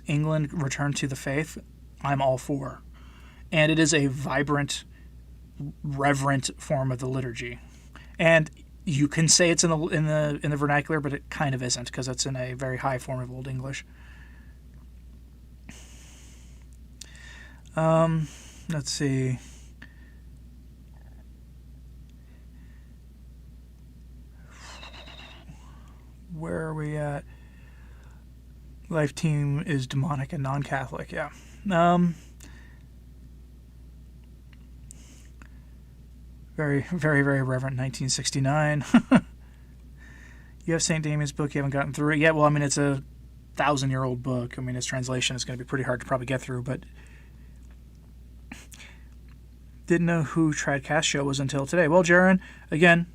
Speaker 1: England return to the faith, I'm all for, and it is a vibrant, reverent form of the liturgy, and you can say it's in the vernacular, but it kind of isn't because it's in a very high form of Old English. Let's see. Where are we at? Life Team is demonic and non-Catholic, yeah. Very, very, very reverent 1969. You have St. Damian's book, you haven't gotten through it yet. Well, I mean, it's a 1,000-year-old book. I mean, its translation is going to be pretty hard to probably get through, but didn't know who Tradcast Show was until today. Well, Jaron, again,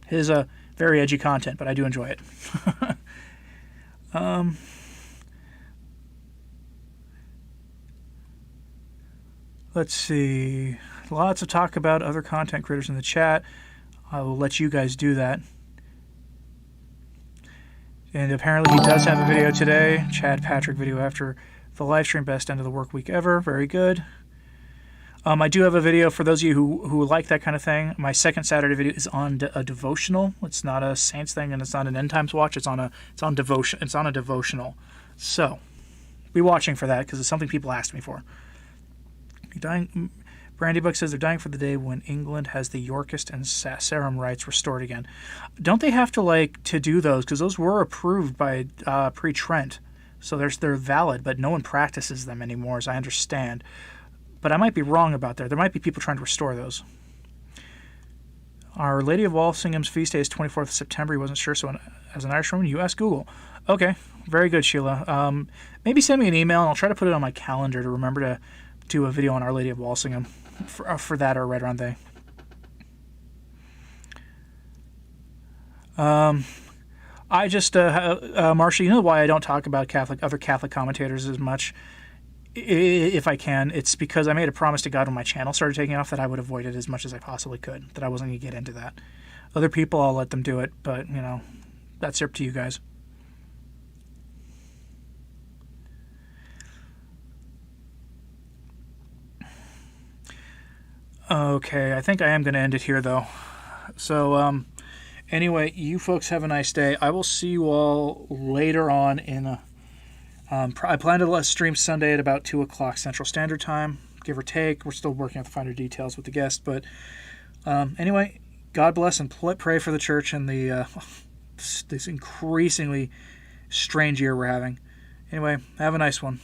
Speaker 1: his very edgy content, but I do enjoy it. Let's see. Lots of talk about other content creators in the chat. I will let you guys do that. And apparently he does have a video today. Chad Patrick video after the live stream. Best end of the work week ever. Very good. I do have a video for those of you who like that kind of thing. My second Saturday video is on a devotional. It's not a Saints thing, and it's not an End Times watch. It's on a devotional. So be watching for that because it's something people asked me for. Brandy Book says they're dying for the day when England has the Yorkist and Sarum rights restored again. Don't they have to do those? Because those were approved by pre-Trent, so they're valid, but no one practices them anymore, as I understand. But I might be wrong about that. There might be people trying to restore those. Our Lady of Walsingham's feast day is 24th of September. He wasn't sure, so as an Irishwoman, you ask Google. Okay, very good, Sheila. Maybe send me an email, and I'll try to put it on my calendar to remember to do a video on Our Lady of Walsingham for that or right around there. I just, Marcia, you know why I don't talk about other Catholic commentators as much? if I can. It's because I made a promise to God when my channel started taking off that I would avoid it as much as I possibly could, that I wasn't going to get into that. Other people, I'll let them do it, but, that's up to you guys. Okay, I think I am going to end it here, though. So, anyway, you folks have a nice day. I will see you all later on in I plan to stream Sunday at about 2 o'clock Central Standard Time, give or take. We're still working out the finer details with the guest. But anyway, God bless and pray for the church and this increasingly strange year we're having. Anyway, have a nice one.